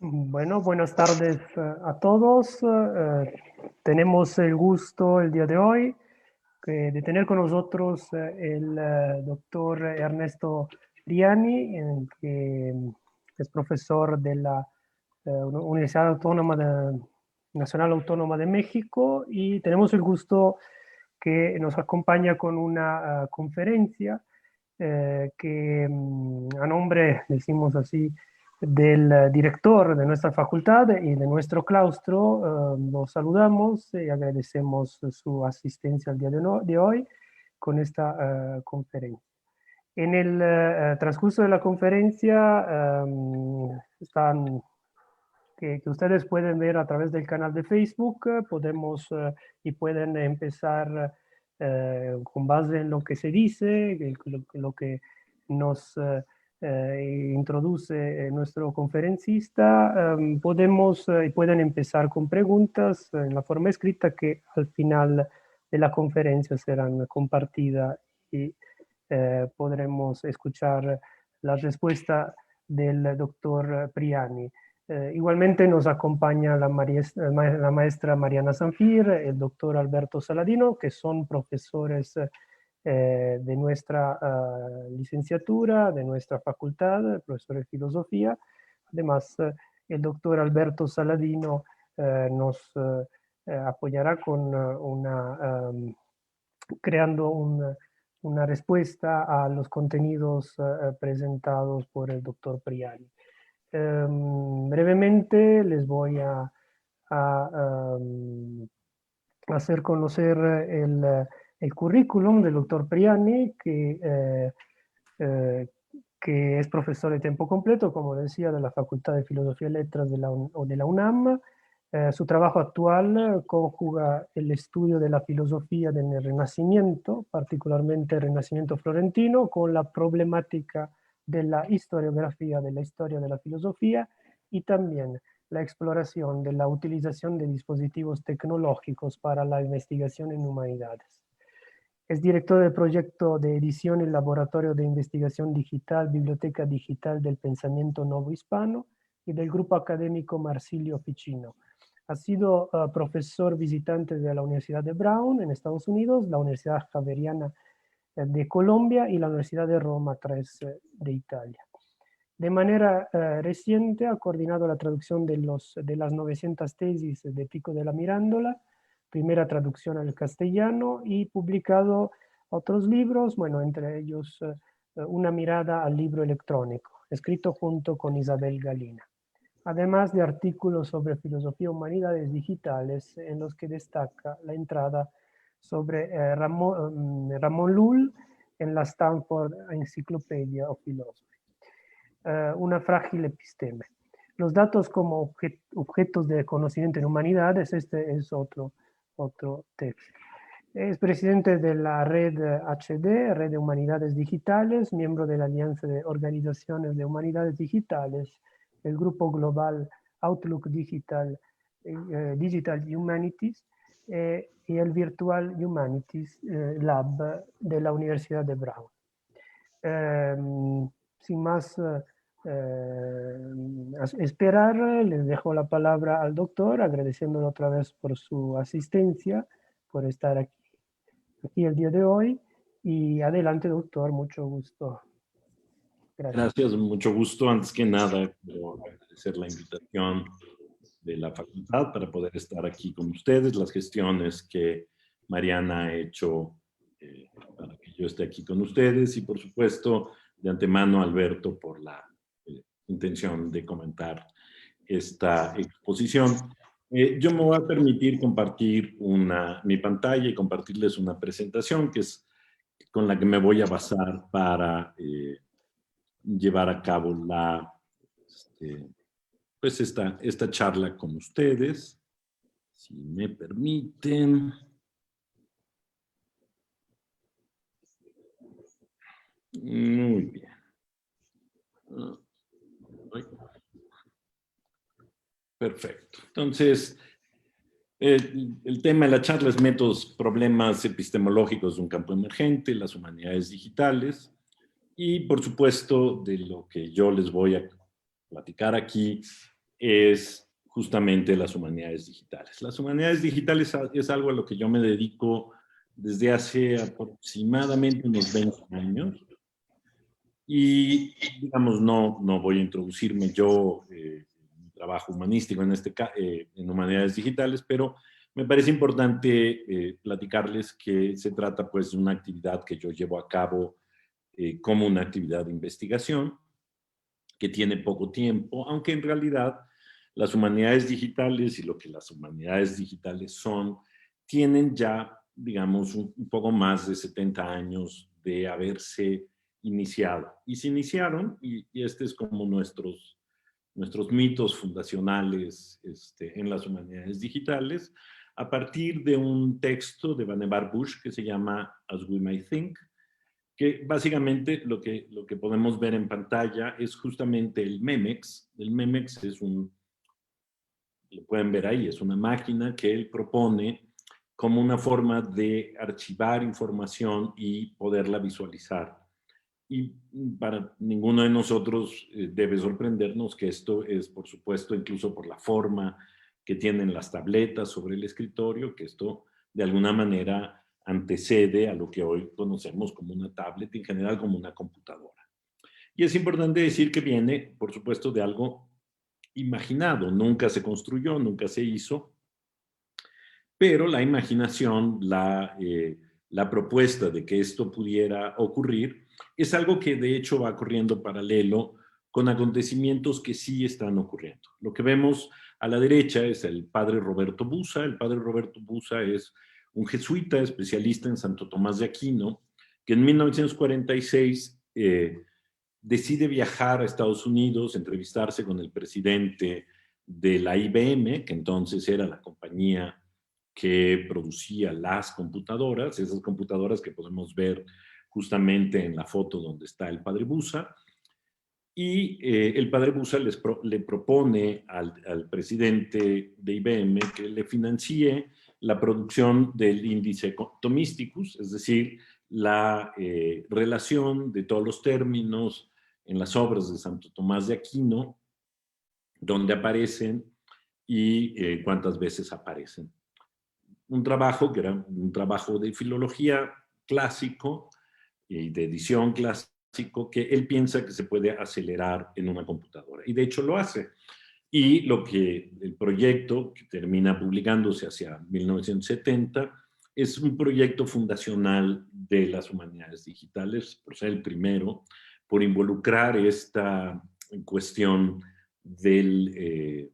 Bueno, buenas tardes a todos. Tenemos el gusto el día de hoy de tener con nosotros el doctor Ernesto Riani, que es profesor de la Universidad Nacional Autónoma de México, y tenemos el gusto que nos acompaña con una conferencia que a nombre, decimos así, del director de nuestra facultad y de nuestro claustro, los saludamos y agradecemos su asistencia al día de hoy con esta conferencia. En el transcurso de la conferencia están que ustedes pueden ver a través del canal de Facebook, podemos y pueden empezar con base en lo que se dice, lo que nos introduce nuestro conferencista, podemos y pueden empezar con preguntas en la forma escrita que al final de la conferencia serán compartidas y podremos escuchar la respuesta del doctor Priani. Igualmente nos acompaña la maestra Mariana Sanfir, el doctor Alberto Saladino, que son profesores de nuestra licenciatura, de nuestra facultad, profesores de filosofía. Además, el doctor Alberto Saladino nos apoyará con creando una respuesta a los contenidos presentados por el doctor Priani. Brevemente les voy a hacer conocer el currículum del doctor Priani, eh, que es profesor de tiempo completo, como decía, de la Facultad de Filosofía y Letras de la UNAM. Su trabajo actual conjuga el estudio de la filosofía del Renacimiento, particularmente el Renacimiento florentino, con la problemática de la historiografía de la historia de la filosofía y también la exploración de la utilización de dispositivos tecnológicos para la investigación en humanidades. Es director del proyecto de edición y laboratorio de investigación digital, Biblioteca Digital del Pensamiento Novo Hispano, y del grupo académico Marsilio Ficino. Ha sido profesor visitante de la Universidad de Brown en Estados Unidos, la Universidad Javeriana de Colombia y la Universidad de Roma III de Italia. De manera reciente ha coordinado la traducción de las 900 tesis de Pico de la Mirandola, primera traducción al castellano, y publicado otros libros, bueno, entre ellos Una mirada al libro electrónico, escrito junto con Isabel Galina. Además de artículos sobre filosofía y humanidades digitales, en los que destaca la entrada sobre Ramón Lull en la Stanford Encyclopedia of Philosophy. Una frágil episteme. Los datos como objetos de conocimiento en humanidades, este es otro texto. Es presidente de la red HD, Red de Humanidades Digitales, miembro de la Alianza de Organizaciones de Humanidades Digitales, el grupo global Outlook Digital Humanities y el Virtual Humanities Lab de la Universidad de Brown. Sin más esperar, les dejo la palabra al doctor, agradeciéndole otra vez por su asistencia, por estar aquí el día de hoy. Y adelante, doctor, mucho gusto. Gracias. Gracias, mucho gusto. Antes que nada, quiero agradecer la invitación de la facultad para poder estar aquí con ustedes, las gestiones que Mariana ha hecho para que yo esté aquí con ustedes y, por supuesto, de antemano, Alberto, por la intención de comentar esta exposición. Yo me voy a permitir compartir mi pantalla y compartirles una presentación que es con la que me voy a basar para llevar a cabo pues esta charla con ustedes. Si me permiten. Muy bien. Perfecto. Entonces, el tema de la charla es métodos, problemas epistemológicos de un campo emergente, las humanidades digitales. Y, por supuesto, de lo que yo les voy a platicar aquí es justamente las humanidades digitales. Las humanidades digitales es algo a lo que yo me dedico desde hace aproximadamente unos 20 años. Y, digamos, no voy a introducirme yo en mi trabajo humanístico en humanidades digitales, pero me parece importante platicarles que se trata pues de una actividad que yo llevo a cabo como una actividad de investigación que tiene poco tiempo, aunque en realidad las humanidades digitales y lo que las humanidades digitales son, tienen ya, digamos, un poco más de 70 años de haberse iniciado. Y se iniciaron, y este es como nuestros mitos fundacionales en las humanidades digitales, a partir de un texto de Vannevar Bush que se llama As We May Think, que básicamente lo que podemos ver en pantalla es justamente el MEMEX. El MEMEX es lo pueden ver ahí, es una máquina que él propone como una forma de archivar información y poderla visualizar. Y para ninguno de nosotros debe sorprendernos que esto es, por supuesto, incluso por la forma que tienen las tabletas sobre el escritorio, que esto de alguna manera antecede a lo que hoy conocemos como una tablet, en general como una computadora. Y es importante decir que viene, por supuesto, de algo imaginado, nunca se construyó, nunca se hizo, pero la imaginación, la propuesta de que esto pudiera ocurrir, es algo que de hecho va corriendo paralelo con acontecimientos que sí están ocurriendo. Lo que vemos a la derecha es el padre Roberto Busa. El padre Roberto Busa es un jesuita especialista en Santo Tomás de Aquino, que en 1946 decide viajar a Estados Unidos, entrevistarse con el presidente de la IBM, que entonces era la compañía que producía las computadoras, esas computadoras que podemos ver justamente en la foto donde está el padre Busa. Y el padre Busa le propone al presidente de IBM que le financie la producción del índice Thomisticus, es decir, la relación de todos los términos en las obras de Santo Tomás de Aquino, dónde aparecen y cuántas veces aparecen. Un trabajo que era un trabajo de filología clásico y de edición clásico que él piensa que se puede acelerar en una computadora. Y de hecho lo hace. Y el proyecto que termina publicándose hacia 1970 es un proyecto fundacional de las humanidades digitales, por ser el primero, por involucrar esta cuestión del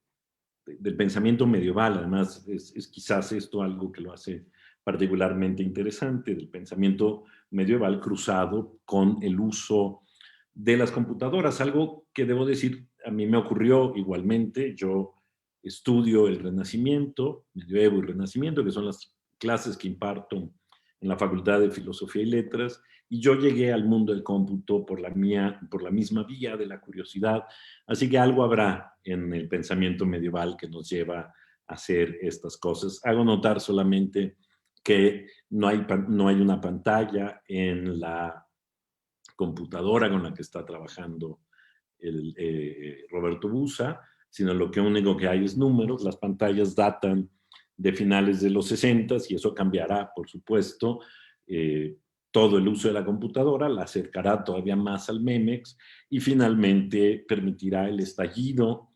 pensamiento medieval. Además, es quizás esto algo que lo hace particularmente interesante, del pensamiento medieval cruzado con el uso de las computadoras, algo que debo decir, a mí me ocurrió igualmente. Yo estudio el Renacimiento, Medievo y Renacimiento, que son las clases que imparto en la Facultad de Filosofía y Letras, y yo llegué al mundo del cómputo por la misma vía de la curiosidad, así que algo habrá en el pensamiento medieval que nos lleva a hacer estas cosas. Hago notar solamente que no hay una pantalla en la computadora con la que está trabajando Roberto Busa, sino lo único que hay es números. Las pantallas datan de finales de los 60 y eso cambiará, por supuesto. Todo el uso de la computadora la acercará todavía más al MEMEX y finalmente permitirá el estallido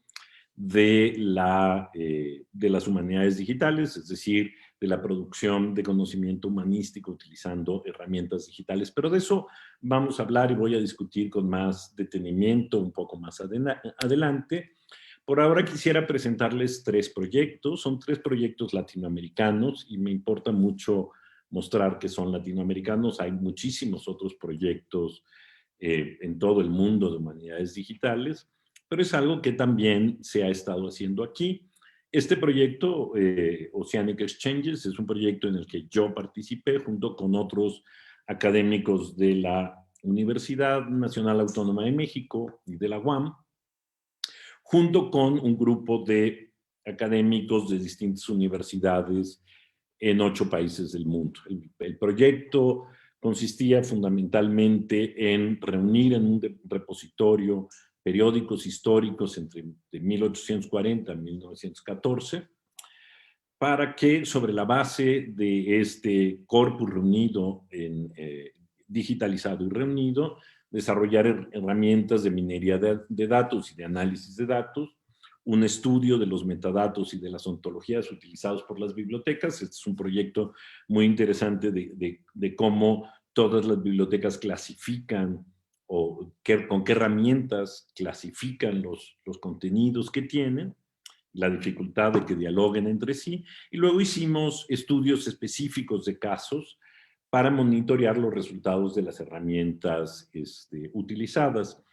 de las humanidades digitales, es decir, de la producción de conocimiento humanístico utilizando herramientas digitales. Pero de eso vamos a hablar y voy a discutir con más detenimiento un poco más adelante. Por ahora quisiera presentarles 3 proyectos. Son 3 proyectos latinoamericanos y me importa mucho mostrar que son latinoamericanos. Hay muchísimos otros proyectos en todo el mundo de humanidades digitales, pero es algo que también se ha estado haciendo aquí. Este proyecto, Oceanic Exchanges, es un proyecto en el que yo participé junto con otros académicos de la Universidad Nacional Autónoma de México y de la UAM, junto con un grupo de académicos de distintas universidades en 8 países del mundo. El proyecto consistía fundamentalmente en reunir en un repositorio periódicos históricos entre de 1840 a 1914, para que sobre la base de este corpus reunido, digitalizado y reunido, desarrollar herramientas de minería de datos y de análisis de datos, un estudio de los metadatos y de las ontologías utilizados por las bibliotecas. Este es un proyecto muy interesante de cómo todas las bibliotecas clasifican o con qué herramientas clasifican los contenidos que tienen, la dificultad de que dialoguen entre sí, y luego hicimos estudios específicos de casos para monitorear los resultados de las herramientas utilizadas.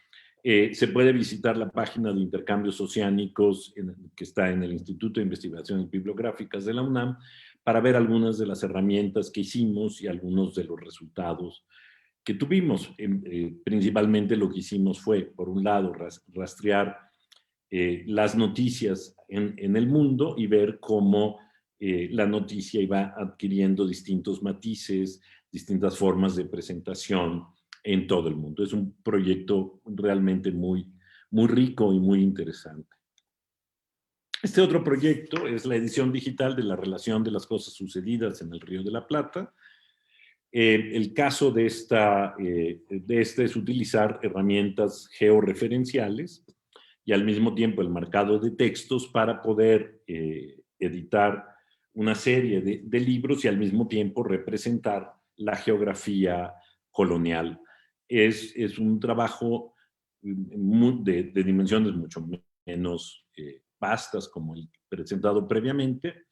Se puede visitar la página de intercambios oceánicos que está en el Instituto de Investigaciones Bibliográficas de la UNAM para ver algunas de las herramientas que hicimos y algunos de los resultados que tuvimos. Principalmente lo que hicimos fue, por un lado, rastrear las noticias en el mundo y ver cómo la noticia iba adquiriendo distintos matices, distintas formas de presentación en todo el mundo. Es un proyecto realmente muy rico y muy interesante. Este otro proyecto es la edición digital de la relación de las cosas sucedidas en el Río de la Plata. El caso de este es utilizar herramientas georreferenciales y al mismo tiempo el marcado de textos para poder editar una serie de libros y al mismo tiempo representar la geografía colonial. Es un trabajo de dimensiones mucho menos vastas como el presentado previamente,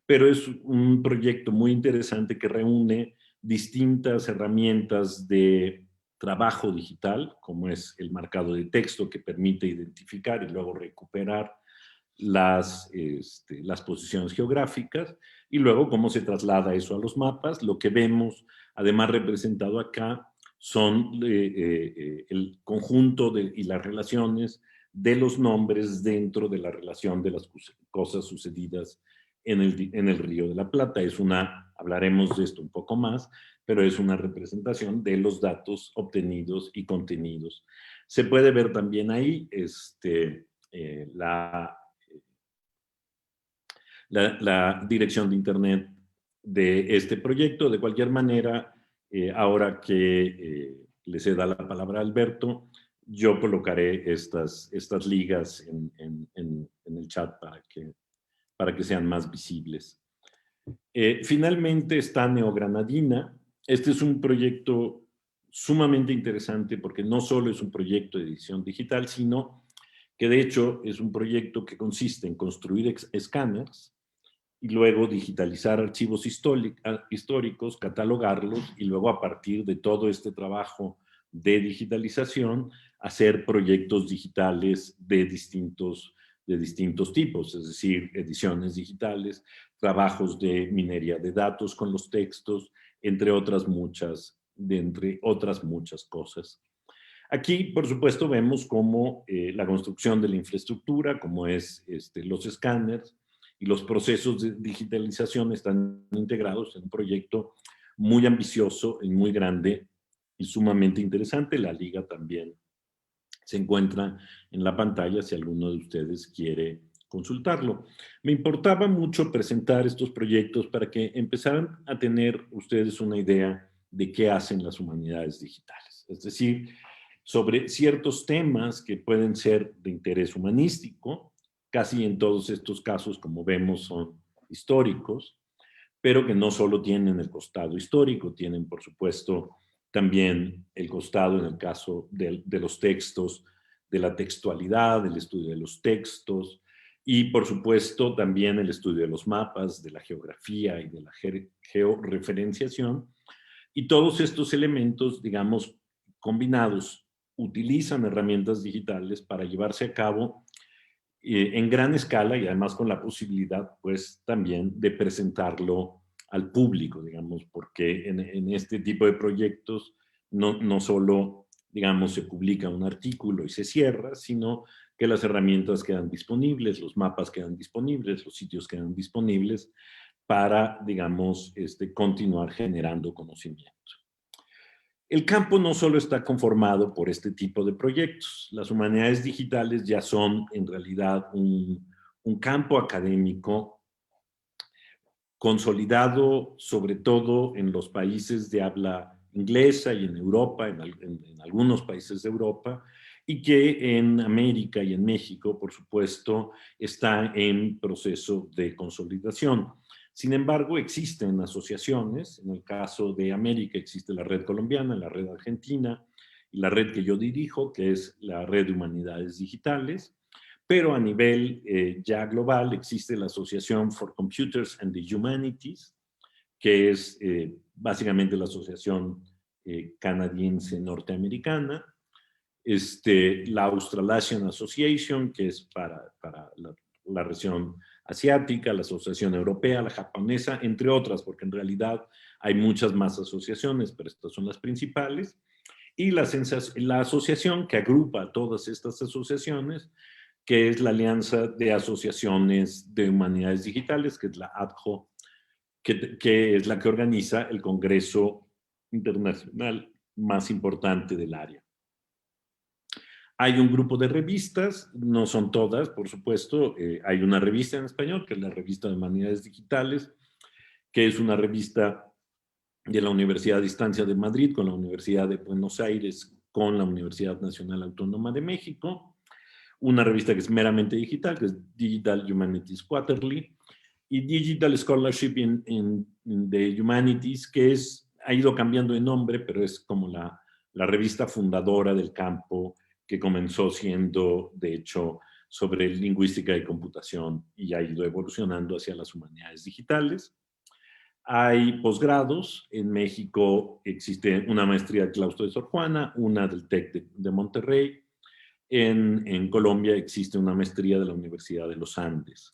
pero es un proyecto muy interesante que reúne distintas herramientas de trabajo digital, como es el marcado de texto que permite identificar y luego recuperar las posiciones geográficas, y luego cómo se traslada eso a los mapas. Lo que vemos, además representado acá, son el conjunto y las relaciones de los nombres dentro de la relación de las cosas sucedidas en el Río de la Plata. Hablaremos de esto un poco más, pero es una representación de los datos obtenidos y contenidos. Se puede ver también ahí la dirección de internet de este proyecto. De cualquier manera, ahora que le ceda la palabra a Alberto, yo colocaré estas ligas en el chat para que sean más visibles. Finalmente está Neogranadina. Este es un proyecto sumamente interesante porque no solo es un proyecto de edición digital, sino que de hecho es un proyecto que consiste en construir escáneres y luego digitalizar archivos históricos, catalogarlos y luego a partir de todo este trabajo de digitalización hacer proyectos digitales de distintos tipos, es decir, ediciones digitales, trabajos de minería de datos con los textos, entre otras muchas cosas. Aquí, por supuesto, vemos cómo la construcción de la infraestructura, como es los escáneres y los procesos de digitalización están integrados en un proyecto muy ambicioso y muy grande y sumamente interesante. La liga también se encuentra en la pantalla si alguno de ustedes quiere consultarlo. Me importaba mucho presentar estos proyectos para que empezaran a tener ustedes una idea de qué hacen las humanidades digitales. Es decir, sobre ciertos temas que pueden ser de interés humanístico, casi en todos estos casos, como vemos, son históricos, pero que no solo tienen el costado histórico, tienen, por supuesto, también el costado, en el caso de los textos, de la textualidad, del estudio de los textos, y, por supuesto, también el estudio de los mapas, de la geografía y de la georreferenciación. Y todos estos elementos, digamos, combinados, utilizan herramientas digitales para llevarse a cabo en gran escala y además con la posibilidad, pues, también de presentarlo al público, digamos, porque en este tipo de proyectos no solo, digamos, se publica un artículo y se cierra, sino que las herramientas quedan disponibles, los mapas quedan disponibles, los sitios quedan disponibles para, digamos, continuar generando conocimiento. El campo no solo está conformado por este tipo de proyectos. Las humanidades digitales ya son en realidad un campo académico consolidado sobre todo en los países de habla inglesa y en Europa, en algunos países de Europa, y que en América y en México, por supuesto, está en proceso de consolidación. Sin embargo, existen asociaciones. En el caso de América existe la Red Colombiana, la Red Argentina y la red que yo dirijo, que es la Red de Humanidades Digitales. Pero a nivel ya global existe la Asociación for Computers and the Humanities, que es básicamente la asociación canadiense norteamericana, la Australasian Association, que es para la región asiática, la Asociación Europea, la japonesa, entre otras, porque en realidad hay muchas más asociaciones, pero estas son las principales. Y la asociación que agrupa a todas estas asociaciones, que es la Alianza de Asociaciones de Humanidades Digitales, que es la ADHO, que es la que organiza el Congreso Internacional más importante del área. Hay un grupo de revistas, no son todas, por supuesto. Hay una revista en español, que es la Revista de Humanidades Digitales, que es una revista de la Universidad a Distancia de Madrid con la Universidad de Buenos Aires, con la Universidad Nacional Autónoma de México. Una revista que es meramente digital, que es Digital Humanities Quarterly, y Digital Scholarship in the Humanities, que ha ido cambiando de nombre, pero es como la revista fundadora del campo, que comenzó siendo, de hecho, sobre lingüística y computación y ha ido evolucionando hacia las humanidades digitales. Hay posgrados. En México existe una maestría del Claustro de Sor Juana, una del TEC de Monterrey. En Colombia existe una maestría de la Universidad de los Andes.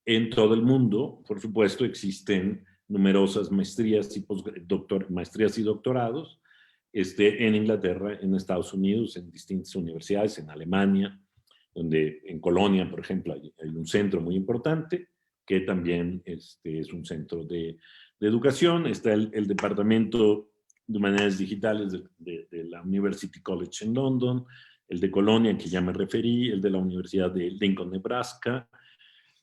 En todo el mundo, por supuesto, existen numerosas maestrías y doctorados, en Inglaterra, en Estados Unidos, en distintas universidades, en Alemania, donde en Colonia, por ejemplo, hay un centro muy importante, que también es un centro de educación. Está el Departamento de Humanidades Digitales de la University College en London, el de Colonia, que ya me referí, el de la Universidad de Lincoln, Nebraska,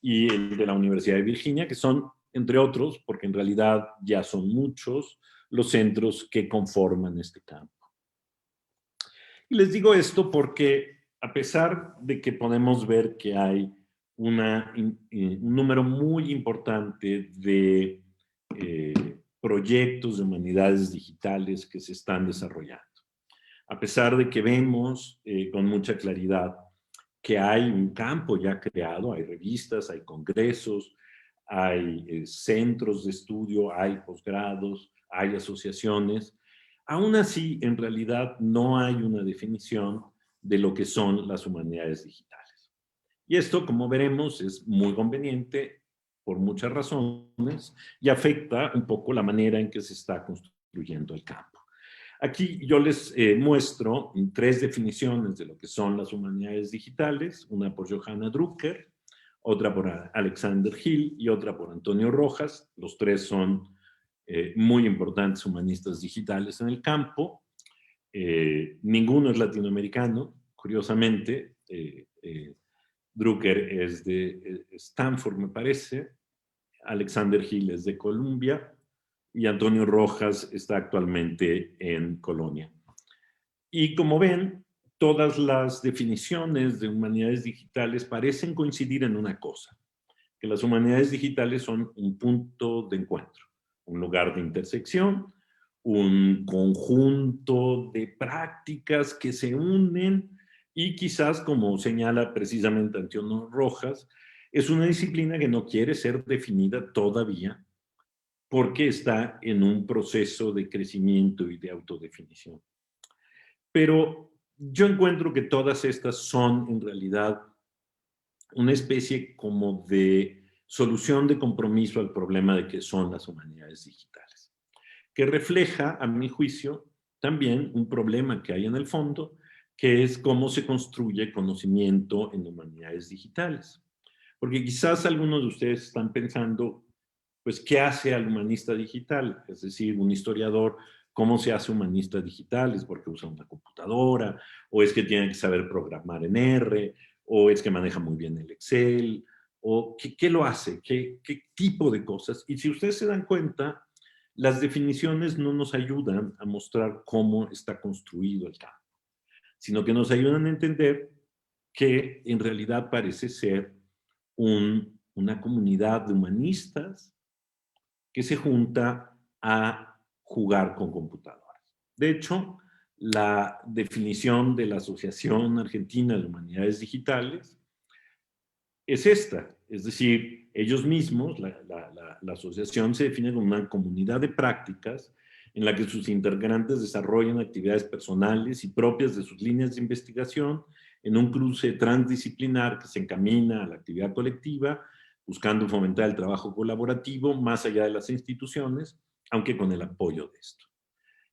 y el de la Universidad de Virginia, que son, entre otros, porque en realidad ya son muchos, los centros que conforman este campo. Y les digo esto porque, a pesar de que podemos ver que hay un número muy importante de proyectos de humanidades digitales que se están desarrollando, a pesar de que vemos con mucha claridad que hay un campo ya creado, hay revistas, hay congresos, hay centros de estudio, hay posgrados, hay asociaciones. Aún así, en realidad no hay una definición de lo que son las humanidades digitales. Y esto, como veremos, es muy conveniente por muchas razones y afecta un poco la manera en que se está construyendo el campo. Aquí yo les muestro 3 definiciones de lo que son las humanidades digitales, una por Johanna Drucker, otra por Alexander Hill y otra por Antonio Rojas. Los 3 son muy importantes humanistas digitales en el campo. Ninguno es latinoamericano, curiosamente. Drucker es de Stanford, me parece. Alexander Hill es de Columbia y Antonio Rojas está actualmente en Colonia. Y como ven, todas las definiciones de humanidades digitales parecen coincidir en una cosa, que las humanidades digitales son un punto de encuentro, un lugar de intersección, un conjunto de prácticas que se unen y quizás, como señala precisamente Antonio Rojas, es una disciplina que no quiere ser definida todavía porque está en un proceso de crecimiento y de autodefinición. Pero yo encuentro que todas estas son en realidad una especie como de solución de compromiso al problema de qué son las humanidades digitales, que refleja, a mi juicio, también un problema que hay en el fondo, que es cómo se construye conocimiento en humanidades digitales. Porque quizás algunos de ustedes están pensando, pues, ¿qué hace al humanista digital? Es decir, un historiador cómo se hace humanista digital, es porque usa una computadora, o es que tiene que saber programar en R, o es que maneja muy bien el Excel, o qué lo hace, qué tipo de cosas. Y si ustedes se dan cuenta, las definiciones no nos ayudan a mostrar cómo está construido el campo, sino que nos ayudan a entender que en realidad parece ser una comunidad de humanistas que se junta a jugar con computadoras. De hecho, la definición de la Asociación Argentina de Humanidades Digitales es esta, es decir, ellos mismos, la asociación se define como una comunidad de prácticas en la que sus integrantes desarrollan actividades personales y propias de sus líneas de investigación en un cruce transdisciplinar que se encamina a la actividad colectiva, buscando fomentar el trabajo colaborativo más allá de las instituciones, aunque con el apoyo de esto.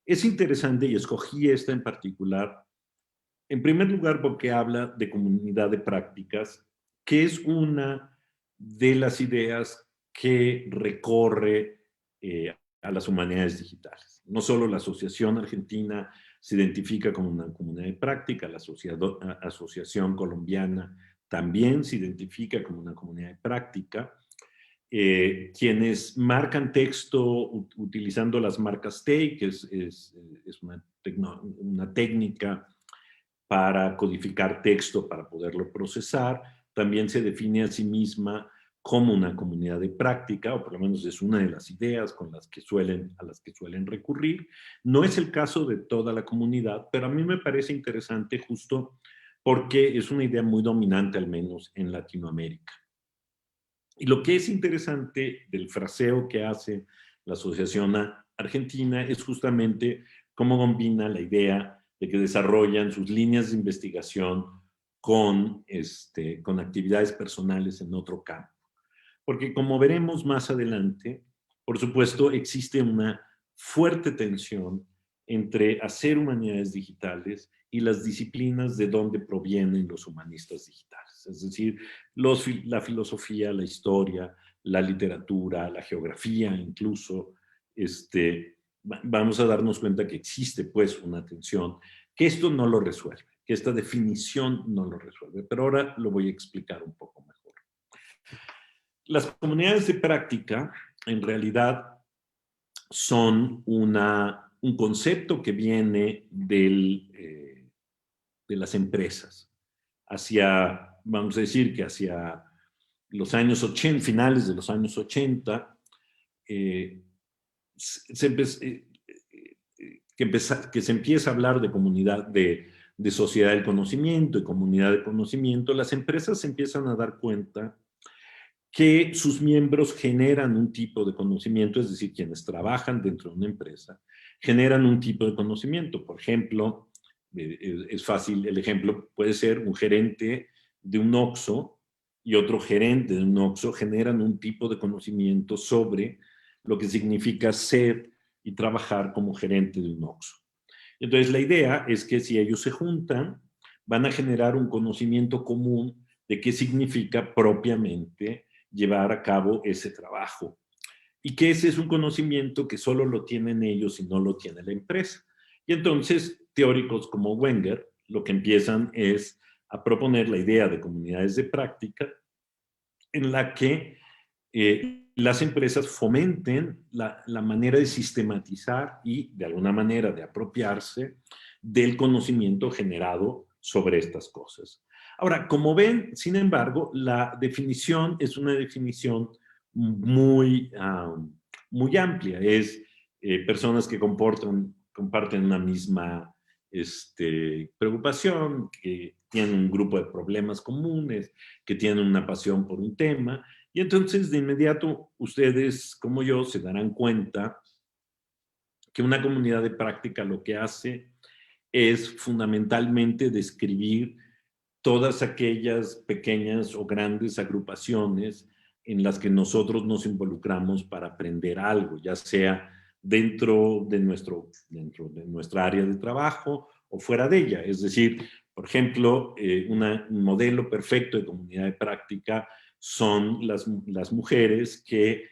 Es interesante y escogí esta en particular, en primer lugar porque habla de comunidad de prácticas, que es una de las ideas que recorre a las humanidades digitales. No solo la Asociación Argentina se identifica como una comunidad de práctica, la Asociación Colombiana también se identifica como una comunidad de práctica. Quienes marcan texto utilizando las marcas TEI, que es una técnica para codificar texto, para poderlo procesar, también se define a sí misma como una comunidad de práctica, o por lo menos es una de las ideas a las que suelen recurrir. No es el caso de toda la comunidad, pero a mí me parece interesante justo porque es una idea muy dominante, al menos en Latinoamérica. Y lo que es interesante del fraseo que hace la Asociación Argentina es justamente cómo combina la idea de que desarrollan sus líneas de investigación con actividades personales en otro campo. Porque como veremos más adelante, por supuesto, existe una fuerte tensión entre hacer humanidades digitales y las disciplinas de donde provienen los humanistas digitales. Es decir, la filosofía, la historia, la literatura, la geografía incluso, vamos a darnos cuenta que existe pues una tensión, que esto no lo resuelve, que esta definición no lo resuelve, pero ahora lo voy a explicar un poco mejor. Las comunidades de práctica, en realidad, son un concepto que viene de las empresas. Vamos a decir que hacia los años 80, finales de los años 80, que se empieza a hablar de comunidad, de sociedad del conocimiento y comunidad de conocimiento, las empresas se empiezan a dar cuenta que sus miembros generan un tipo de conocimiento, es decir, quienes trabajan dentro de una empresa, generan un tipo de conocimiento. Por ejemplo, es fácil, el ejemplo puede ser un gerente de un OXXO y otro gerente de un OXXO generan un tipo de conocimiento sobre lo que significa ser y trabajar como gerente de un OXXO. Entonces, la idea es que si ellos se juntan, van a generar un conocimiento común de qué significa propiamente llevar a cabo ese trabajo. Y que ese es un conocimiento que solo lo tienen ellos y no lo tiene la empresa. Y entonces, teóricos como Wenger lo que empiezan es a proponer la idea de comunidades de práctica en la que las empresas fomenten la manera de sistematizar y de alguna manera de apropiarse del conocimiento generado sobre estas cosas. Ahora, como ven, sin embargo, la definición es una definición muy amplia. Es personas que comparten una misma preocupación, que tienen un grupo de problemas comunes, que tienen una pasión por un tema. Y entonces, de inmediato, ustedes, como yo, se darán cuenta que una comunidad de práctica lo que hace es fundamentalmente describir todas aquellas pequeñas o grandes agrupaciones en las que nosotros nos involucramos para aprender algo, ya sea dentro de nuestra área de trabajo o fuera de ella. Es decir, por ejemplo, un modelo perfecto de comunidad de práctica son las mujeres que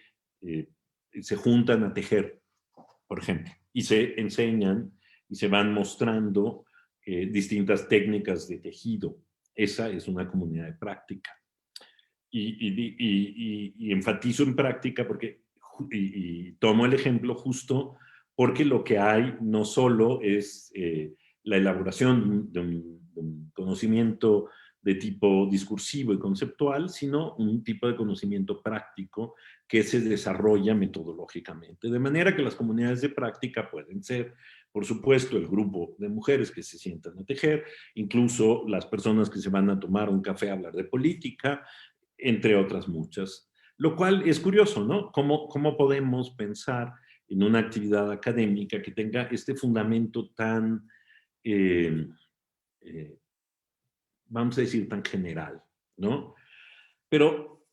se juntan a tejer, por ejemplo. y se enseñan y se van mostrando distintas técnicas de tejido. Esa es una comunidad de práctica. Y enfatizo en práctica porque, y tomo el ejemplo justo porque lo que hay no solo es la elaboración de un conocimiento de tipo discursivo y conceptual, sino un tipo de conocimiento práctico que se desarrolla metodológicamente. De manera que las comunidades de práctica pueden ser, por supuesto, el grupo de mujeres que se sientan a tejer, incluso las personas que se van a tomar un café a hablar de política, entre otras muchas. Lo cual es curioso, ¿no? ¿Cómo podemos pensar en una actividad académica que tenga este fundamento tan, eh, eh, vamos a decir, tan general, ¿no? Pero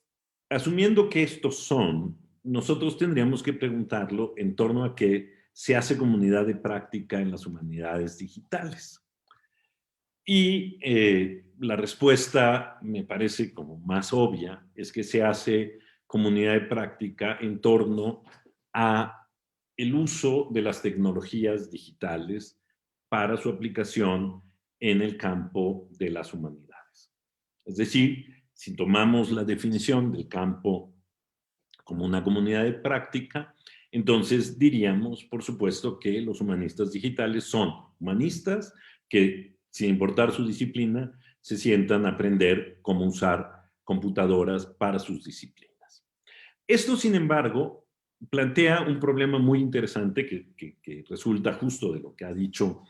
asumiendo que estos son, nosotros tendríamos que preguntarlo en torno a qué se hace comunidad de práctica en las humanidades digitales. Y la respuesta me parece como más obvia, es que se hace comunidad de práctica en torno a el uso de las tecnologías digitales para su aplicación en el campo de las humanidades. Es decir, si tomamos la definición del campo como una comunidad de práctica, entonces diríamos, por supuesto, que los humanistas digitales son humanistas que, sin importar su disciplina, se sientan a aprender cómo usar computadoras para sus disciplinas. Esto, sin embargo, plantea un problema muy interesante que resulta justo de lo que ha dicho,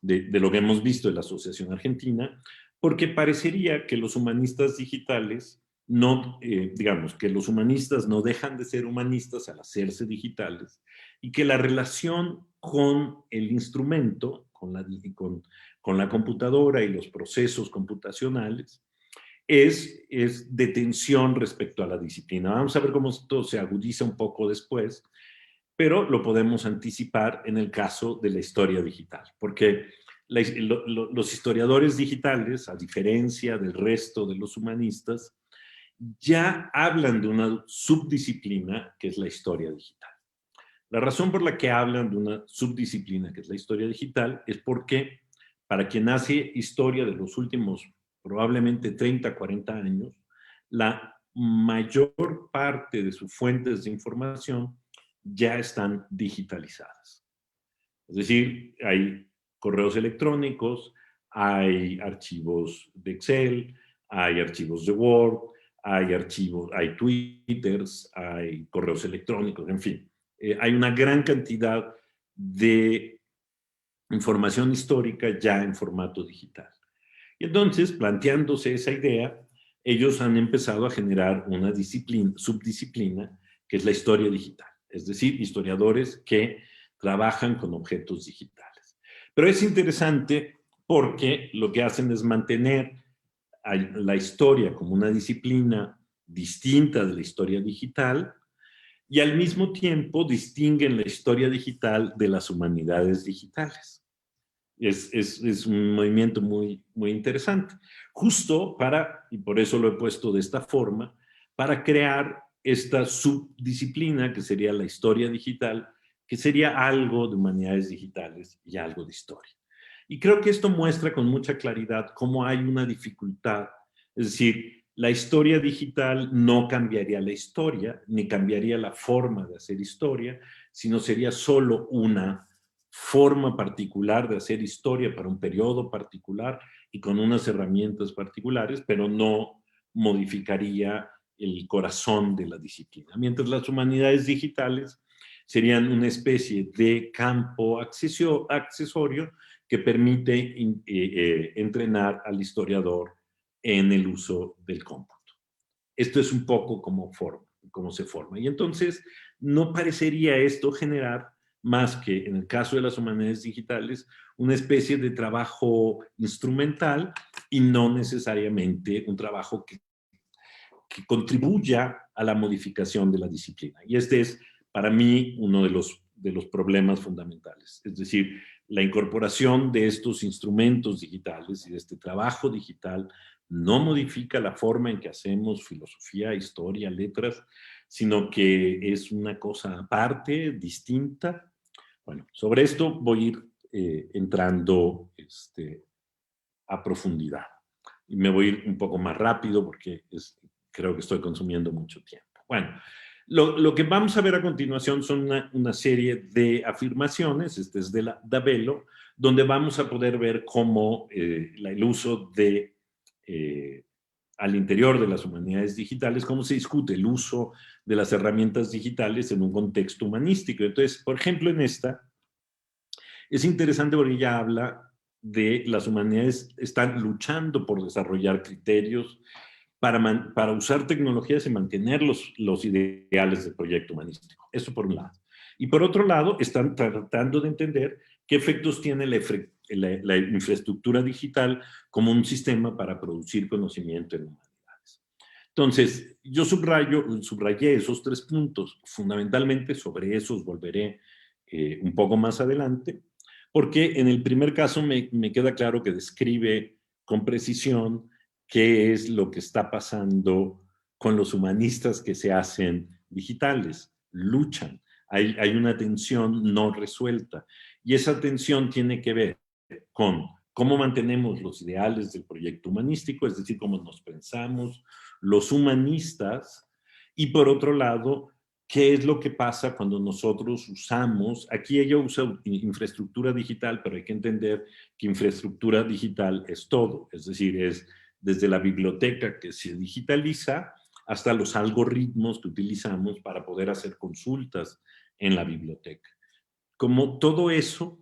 de lo que hemos visto en la Asociación Argentina, porque parecería que los humanistas digitales no, digamos, que los humanistas no dejan de ser humanistas al hacerse digitales y que la relación con el instrumento, con la computadora y los procesos computacionales, es de tensión respecto a la disciplina. Vamos a ver cómo esto se agudiza un poco después, pero lo podemos anticipar en el caso de la historia digital, porque los historiadores digitales, a diferencia del resto de los humanistas, ya hablan de una subdisciplina que es la historia digital. La razón por la que hablan de una subdisciplina que es la historia digital es porque para quien hace historia de los últimos probablemente 30, 40 años, la mayor parte de sus fuentes de información ya están digitalizadas. Es decir, hay correos electrónicos, hay archivos de Excel, hay archivos de Word, hay archivos, hay Twitters, hay correos electrónicos, en fin. Hay una gran cantidad de información histórica ya en formato digital. Y entonces, planteándose esa idea, ellos han empezado a generar una subdisciplina que es la historia digital. Es decir, historiadores que trabajan con objetos digitales. Pero es interesante porque lo que hacen es mantener la historia como una disciplina distinta de la historia digital y al mismo tiempo distinguen la historia digital de las humanidades digitales. Es un movimiento muy, muy interesante. Justo para, y por eso lo he puesto de esta forma, para crear esta subdisciplina que sería la historia digital, que sería algo de humanidades digitales y algo de historia. Y creo que esto muestra con mucha claridad cómo hay una dificultad. Es decir, la historia digital no cambiaría la historia, ni cambiaría la forma de hacer historia, sino sería solo una forma particular de hacer historia para un periodo particular y con unas herramientas particulares, pero no modificaría el corazón de la disciplina. Mientras las humanidades digitales serían una especie de campo accesorio que permite entrenar al historiador en el uso del cómputo. Esto es un poco como se forma. Y entonces no parecería esto generar más que, en el caso de las humanidades digitales, una especie de trabajo instrumental y no necesariamente un trabajo que contribuya a la modificación de la disciplina. Y este es, para mí, uno de los problemas fundamentales. Es decir, la incorporación de estos instrumentos digitales y de este trabajo digital no modifica la forma en que hacemos filosofía, historia, letras, sino que es una cosa aparte, distinta, Bueno, sobre esto voy a ir entrando a profundidad. Y me voy a ir un poco más rápido porque creo que estoy consumiendo mucho tiempo. Bueno, lo que vamos a ver a continuación son una serie de afirmaciones, este es de Dabelo, donde vamos a poder ver cómo el uso al interior de las humanidades digitales, cómo se discute el uso de las herramientas digitales en un contexto humanístico. Entonces, por ejemplo, en esta, es interesante porque ella habla de las humanidades están luchando por desarrollar criterios para usar tecnologías y mantener los ideales del proyecto humanístico. Eso por un lado. Y por otro lado, están tratando de entender qué efectos tiene la infraestructura digital como un sistema para producir conocimiento en humanidades. Entonces, yo subrayé esos 3 puntos. Fundamentalmente, sobre esos volveré un poco más adelante, porque en el primer caso me queda claro que describe con precisión qué es lo que está pasando con los humanistas que se hacen digitales. Luchan. Hay una tensión no resuelta. Y esa tensión tiene que ver con cómo mantenemos los ideales del proyecto humanístico, es decir, cómo nos pensamos los humanistas, y por otro lado, qué es lo que pasa cuando nosotros usamos, aquí ella usa infraestructura digital, pero hay que entender que infraestructura digital es todo, es decir, es desde la biblioteca que se digitaliza hasta los algoritmos que utilizamos para poder hacer consultas en la biblioteca. Como todo eso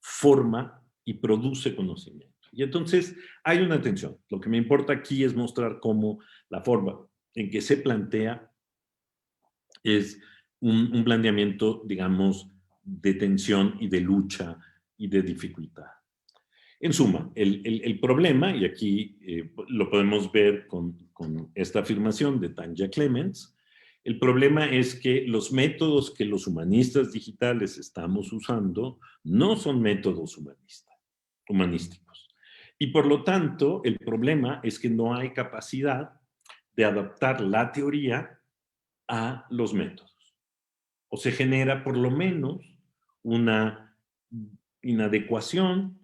forma y produce conocimiento. Y entonces hay una tensión. Lo que me importa aquí es mostrar cómo la forma en que se plantea es un planteamiento, digamos, de tensión y de lucha y de dificultad. En suma, el problema, y aquí lo podemos ver con esta afirmación de Tanja Clements, el problema es que los métodos que los humanistas digitales estamos usando no son métodos humanísticos. Y por lo tanto, el problema es que no hay capacidad de adaptar la teoría a los métodos. O se genera por lo menos una inadecuación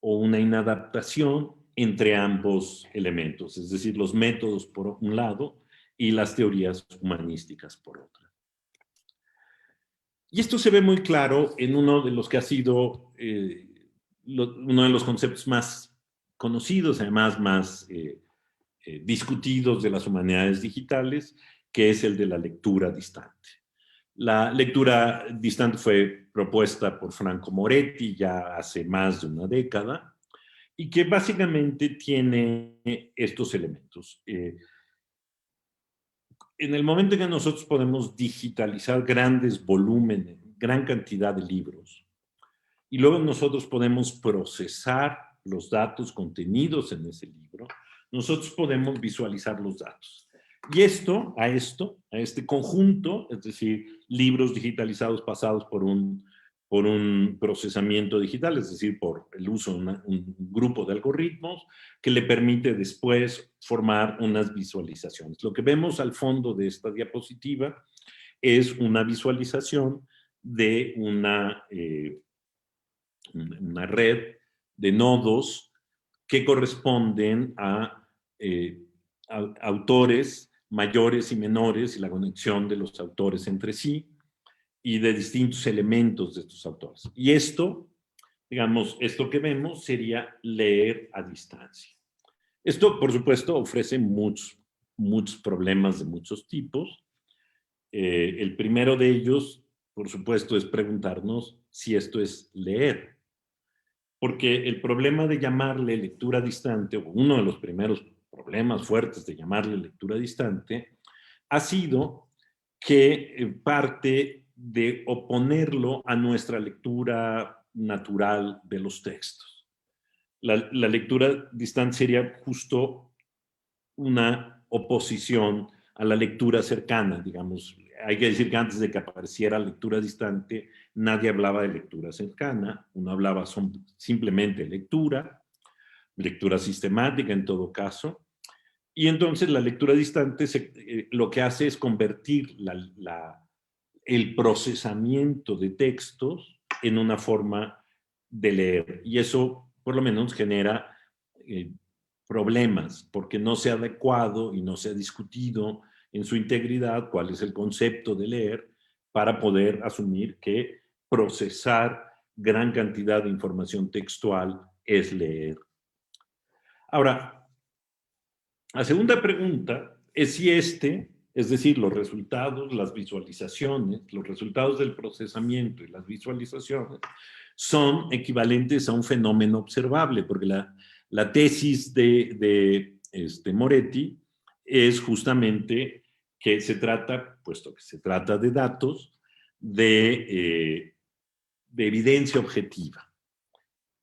o una inadaptación entre ambos elementos, es decir, los métodos por un lado y las teorías humanísticas por otra. Y esto se ve muy claro en uno de los que ha sido uno de los conceptos más conocidos, además más discutidos de las humanidades digitales, que es el de la lectura distante. La lectura distante fue propuesta por Franco Moretti ya hace más de una década y que básicamente tiene estos elementos. En el momento en que nosotros podemos digitalizar grandes volúmenes, gran cantidad de libros, y luego nosotros podemos procesar los datos contenidos en ese libro, nosotros podemos visualizar los datos. Y a este conjunto, es decir, libros digitalizados pasados por un procesamiento digital, es decir, por el uso de un grupo de algoritmos que le permite después formar unas visualizaciones. Lo que vemos al fondo de esta diapositiva es una visualización de una red de nodos que corresponden a autores mayores y menores y la conexión de los autores entre sí y de distintos elementos de estos autores. Y esto, digamos, esto que vemos sería leer a distancia. Esto, por supuesto, ofrece muchos problemas de muchos tipos. El primero de ellos, por supuesto, es preguntarnos si esto es leer. Porque el problema de llamarle lectura distante, o uno de los primeros problemas fuertes de llamarle lectura distante, ha sido que parte de oponerlo a nuestra lectura natural de los textos. La lectura distante sería justo una oposición a la lectura cercana, digamos. Hay que decir que antes de que apareciera lectura distante, nadie hablaba de lectura cercana, uno hablaba simplemente lectura sistemática en todo caso, y entonces la lectura distante lo que hace es convertir el procesamiento de textos en una forma de leer. Y eso, por lo menos, genera problemas, porque no se ha adecuado y no se ha discutido en su integridad cuál es el concepto de leer para poder asumir que procesar gran cantidad de información textual es leer. Ahora, la segunda pregunta es si es decir, los resultados, las visualizaciones, los resultados del procesamiento y las visualizaciones son equivalentes a un fenómeno observable, porque la tesis de Moretti es justamente que se trata, puesto que se trata de datos, de evidencia objetiva,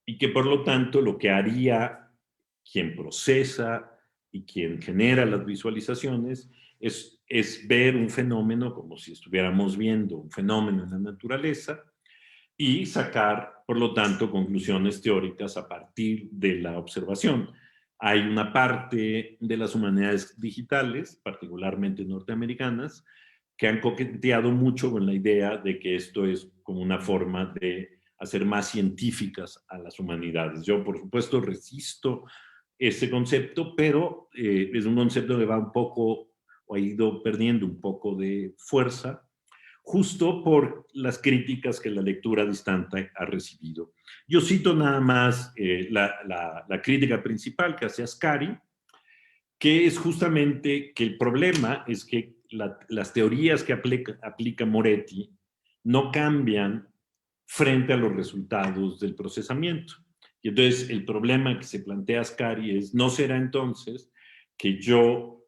y que por lo tanto lo que haría quien procesa y quien genera las visualizaciones es ver un fenómeno como si estuviéramos viendo un fenómeno en la naturaleza y sacar, por lo tanto, conclusiones teóricas a partir de la observación. Hay una parte de las humanidades digitales, particularmente norteamericanas, que han coqueteado mucho con la idea de que esto es como una forma de hacer más científicas a las humanidades. Yo, por supuesto, resisto ese concepto, pero es un concepto que va un poco, o ha ido perdiendo un poco de fuerza, justo por las críticas que la lectura distante ha recibido. Yo cito nada más la crítica principal que hace Ascari, que es justamente que el problema es que las teorías que aplica Moretti no cambian frente a los resultados del procesamiento. Y entonces el problema que se plantea Ascari es, ¿no será entonces que yo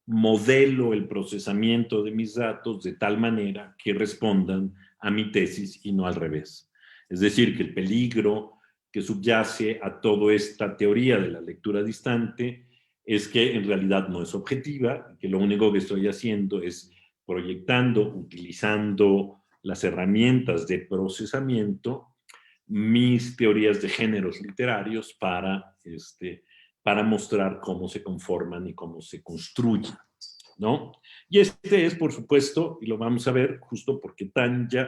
modelo el procesamiento de mis datos de tal manera que respondan a mi tesis y no al revés? Es decir, que el peligro que subyace a toda esta teoría de la lectura distante es que en realidad no es objetiva, que lo único que estoy haciendo es proyectando, utilizando las herramientas de procesamiento, mis teorías de géneros literarios para mostrar cómo se conforman y cómo se construyen, ¿no? Y este es, por supuesto, y lo vamos a ver justo porque Tanja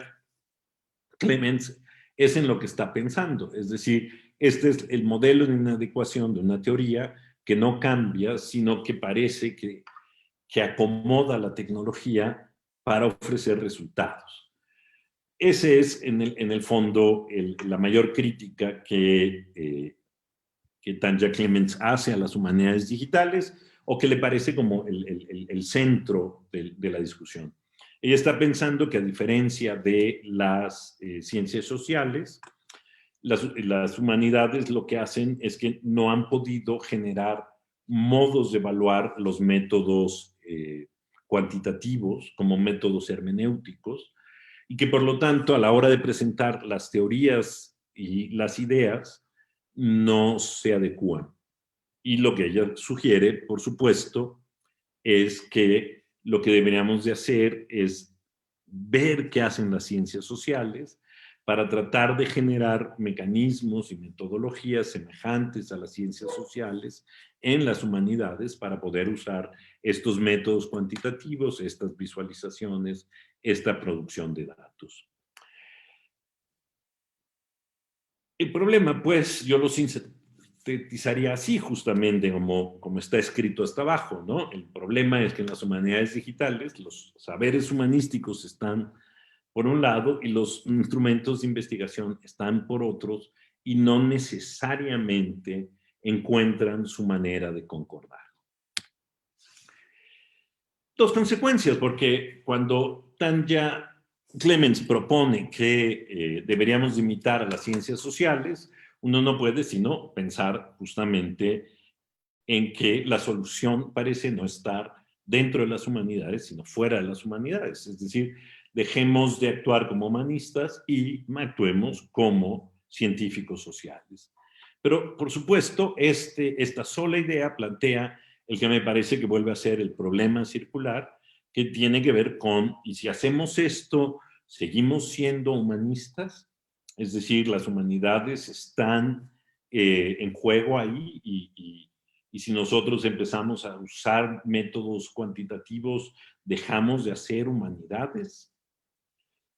Clemens es en lo que está pensando, es decir, este es el modelo de inadecuación de una teoría que no cambia, sino que parece que acomoda la tecnología para ofrecer resultados. Ese es, en el fondo, la mayor crítica que Tanja Clemens hace a las humanidades digitales o que le parece como el centro de la discusión. Ella está pensando que a diferencia de las ciencias sociales, las humanidades lo que hacen es que no han podido generar modos de evaluar los métodos cuantitativos como métodos hermenéuticos y que por lo tanto a la hora de presentar las teorías y las ideas no se adecúan. Y lo que ella sugiere, por supuesto, es que lo que deberíamos de hacer es ver qué hacen las ciencias sociales para tratar de generar mecanismos y metodologías semejantes a las ciencias sociales en las humanidades para poder usar estos métodos cuantitativos, estas visualizaciones, esta producción de datos. El problema, pues, yo lo sintetizaría así justamente como está escrito hasta abajo, ¿no? El problema es que en las humanidades digitales los saberes humanísticos están por un lado y los instrumentos de investigación están por otros y no necesariamente encuentran su manera de concordar. Dos consecuencias, porque cuando Tanja Clemens propone que deberíamos imitar a las ciencias sociales, uno no puede sino pensar justamente en que la solución parece no estar dentro de las humanidades, sino fuera de las humanidades. Es decir, dejemos de actuar como humanistas y actuemos como científicos sociales. Pero, por supuesto, esta sola idea plantea el que me parece que vuelve a ser el problema circular, que tiene que ver con, y si hacemos esto, ¿seguimos siendo humanistas? Es decir, las humanidades están en juego ahí y si nosotros empezamos a usar métodos cuantitativos ¿Dejamos de hacer humanidades?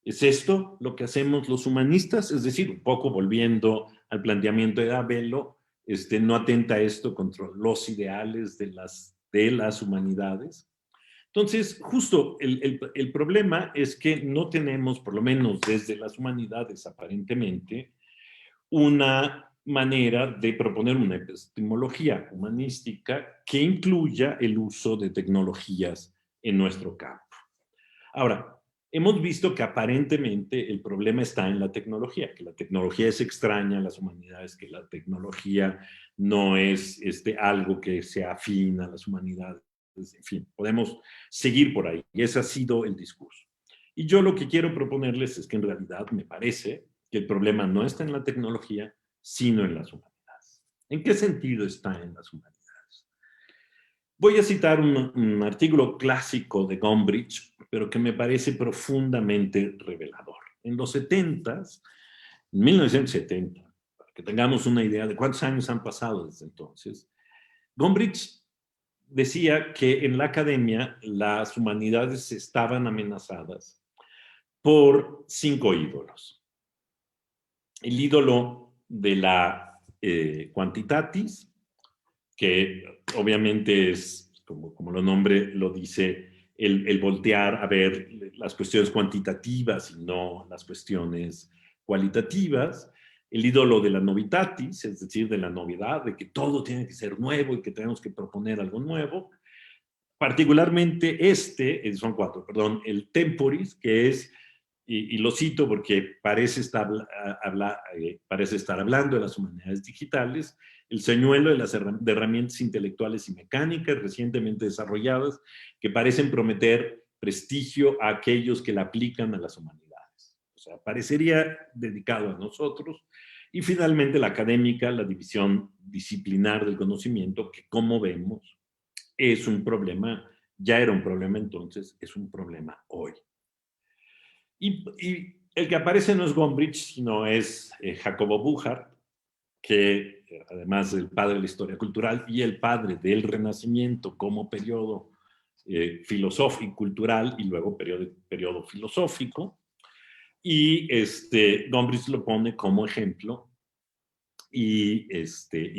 ¿Es esto lo que hacemos los humanistas? Es decir, un poco volviendo al planteamiento de Abelo, ¿no atenta esto contra los ideales de las humanidades? Entonces, justo el problema es que no tenemos, por lo menos desde las humanidades aparentemente, una manera de proponer una epistemología humanística que incluya el uso de tecnologías en nuestro campo. Ahora, hemos visto que aparentemente el problema está en la tecnología, que la tecnología es extraña a las humanidades, que la tecnología no es algo que sea afín a las humanidades. En fin, podemos seguir por ahí. Y ese ha sido el discurso. Y yo lo que quiero proponerles es que en realidad me parece que el problema no está en la tecnología, sino en las humanidades. ¿En qué sentido está en las humanidades? Voy a citar un artículo clásico de Gombrich, pero que me parece profundamente revelador. En los 70s, en 1970, para que tengamos una idea de cuántos años han pasado desde entonces, Gombrich decía que en la academia las humanidades estaban amenazadas por 5 ídolos. El ídolo de la quantitatis, que obviamente es, como lo nombre lo dice, el voltear a ver las cuestiones cuantitativas y no las cuestiones cualitativas. El ídolo de la novitatis, es decir, de la novedad, de que todo tiene que ser nuevo y que tenemos que proponer algo nuevo. Particularmente son 4, perdón, el temporis, que es, y lo cito porque parece estar hablando de las humanidades digitales, el señuelo de herramientas intelectuales y mecánicas recientemente desarrolladas que parecen prometer prestigio a aquellos que la aplican a las humanidades. O sea, parecería dedicado a nosotros. Y finalmente la académica, la división disciplinar del conocimiento, que como vemos es un problema, ya era un problema entonces, es un problema hoy. Y el que aparece no es Gombrich, sino es Jacobo Burckhardt, que además es el padre de la historia cultural y el padre del Renacimiento como periodo filosófico y cultural y luego periodo filosófico. Y Gombrich lo pone como ejemplo y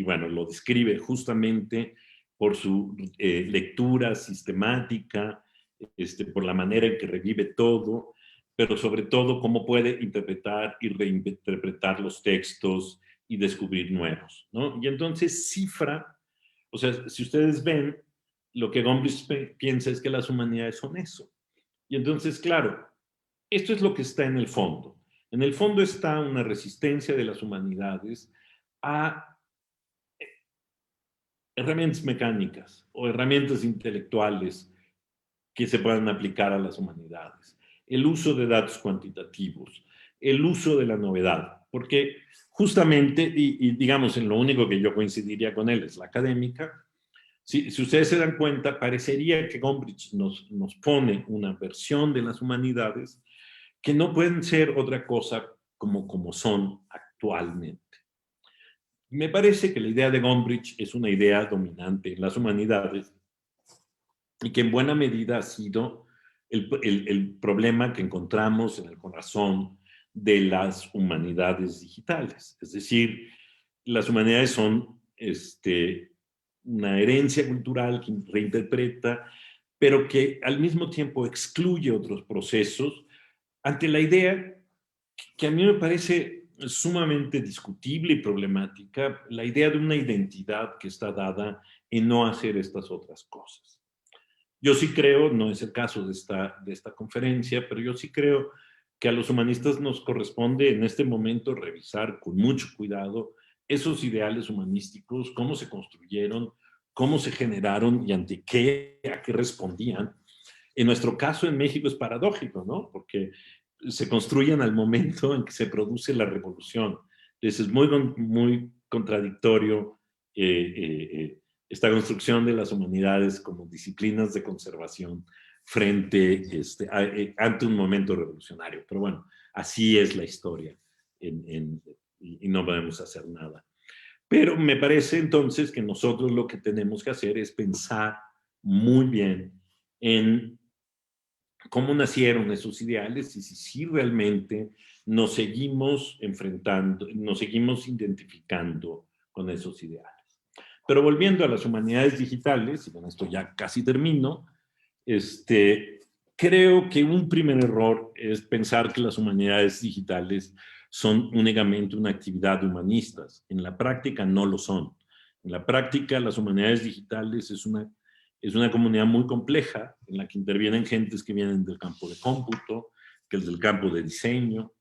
bueno, lo describe justamente por su lectura sistemática, por la manera en que revive todo, pero sobre todo cómo puede interpretar y reinterpretar los textos y descubrir nuevos, ¿no? Y entonces cifra, o sea, si ustedes ven, lo que Gombrich piensa es que las humanidades son eso. Y entonces, claro, esto es lo que está en el fondo. En el fondo está una resistencia de las humanidades a herramientas mecánicas o herramientas intelectuales que se puedan aplicar a las humanidades. El uso de datos cuantitativos, el uso de la novedad, porque justamente, y digamos, en lo único que yo coincidiría con él es la académica. Si ustedes se dan cuenta, parecería que Gombrich nos pone una versión de las humanidades que no pueden ser otra cosa como son actualmente. Me parece que la idea de Gombrich es una idea dominante en las humanidades y que en buena medida ha sido el problema que encontramos en el corazón de las humanidades digitales. Es decir, las humanidades son una herencia cultural que reinterpreta, pero que al mismo tiempo excluye otros procesos ante la idea que a mí me parece sumamente discutible y problemática, la idea de una identidad que está dada en no hacer estas otras cosas. Yo sí creo, no es el caso de esta conferencia, pero yo sí creo que a los humanistas nos corresponde en este momento revisar con mucho cuidado esos ideales humanísticos, cómo se construyeron, cómo se generaron y ante qué, a qué respondían. En nuestro caso en México es paradójico, ¿no? Porque se construyen al momento en que se produce la revolución. Entonces es muy contradictorio esta construcción de las humanidades como disciplinas de conservación frente ante un momento revolucionario. Pero bueno, así es la historia y no podemos hacer nada. Pero me parece entonces que nosotros lo que tenemos que hacer es pensar muy bien en cómo nacieron esos ideales y si realmente nos seguimos enfrentando, nos seguimos identificando con esos ideales. Pero volviendo a las humanidades digitales, y con esto ya casi termino, creo que un primer error es pensar que las humanidades digitales son únicamente una actividad de humanistas. En la práctica no lo son. En la práctica, las humanidades digitales es una comunidad muy compleja en la que intervienen gentes que vienen del campo de cómputo, que es del campo de diseño,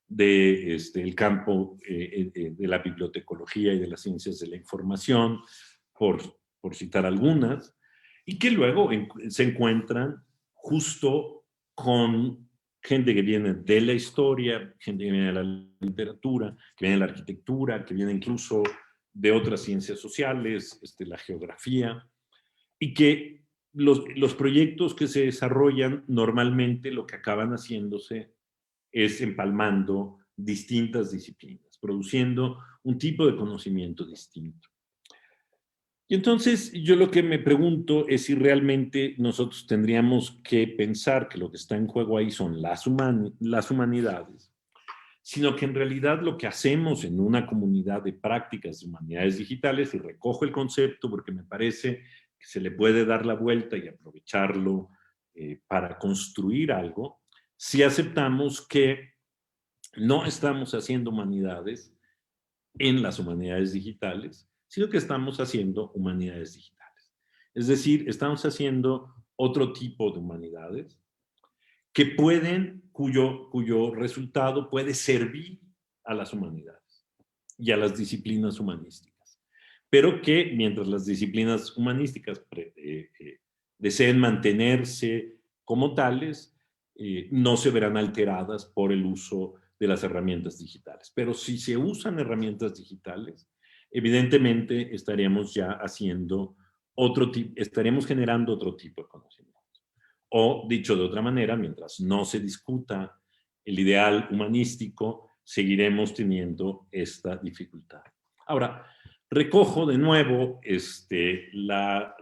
el campo de la bibliotecología y de las ciencias de la información, por citar algunas, y que luego se encuentran justo con gente que viene de la historia, gente que viene de la literatura, que viene de la arquitectura, que viene incluso de otras ciencias sociales, la geografía, y que los proyectos que se desarrollan normalmente lo que acaban haciéndose es empalmando distintas disciplinas, produciendo un tipo de conocimiento distinto. Y entonces yo lo que me pregunto es si realmente nosotros tendríamos que pensar que lo que está en juego ahí son las humanidades, sino que en realidad lo que hacemos en una comunidad de prácticas de humanidades digitales, y recojo el concepto porque me parece que se le puede dar la vuelta y aprovecharlo para construir algo, si aceptamos que no estamos haciendo humanidades en las humanidades digitales, sino que estamos haciendo humanidades digitales. Es decir, estamos haciendo otro tipo de humanidades que cuyo resultado puede servir a las humanidades y a las disciplinas humanísticas, pero que mientras las disciplinas humanísticas deseen mantenerse como tales, no se verán alteradas por el uso de las herramientas digitales. Pero si se usan herramientas digitales, evidentemente estaríamos ya estaríamos generando otro tipo de conocimiento. O, dicho de otra manera, mientras no se discuta el ideal humanístico, seguiremos teniendo esta dificultad. Ahora, recojo de nuevo la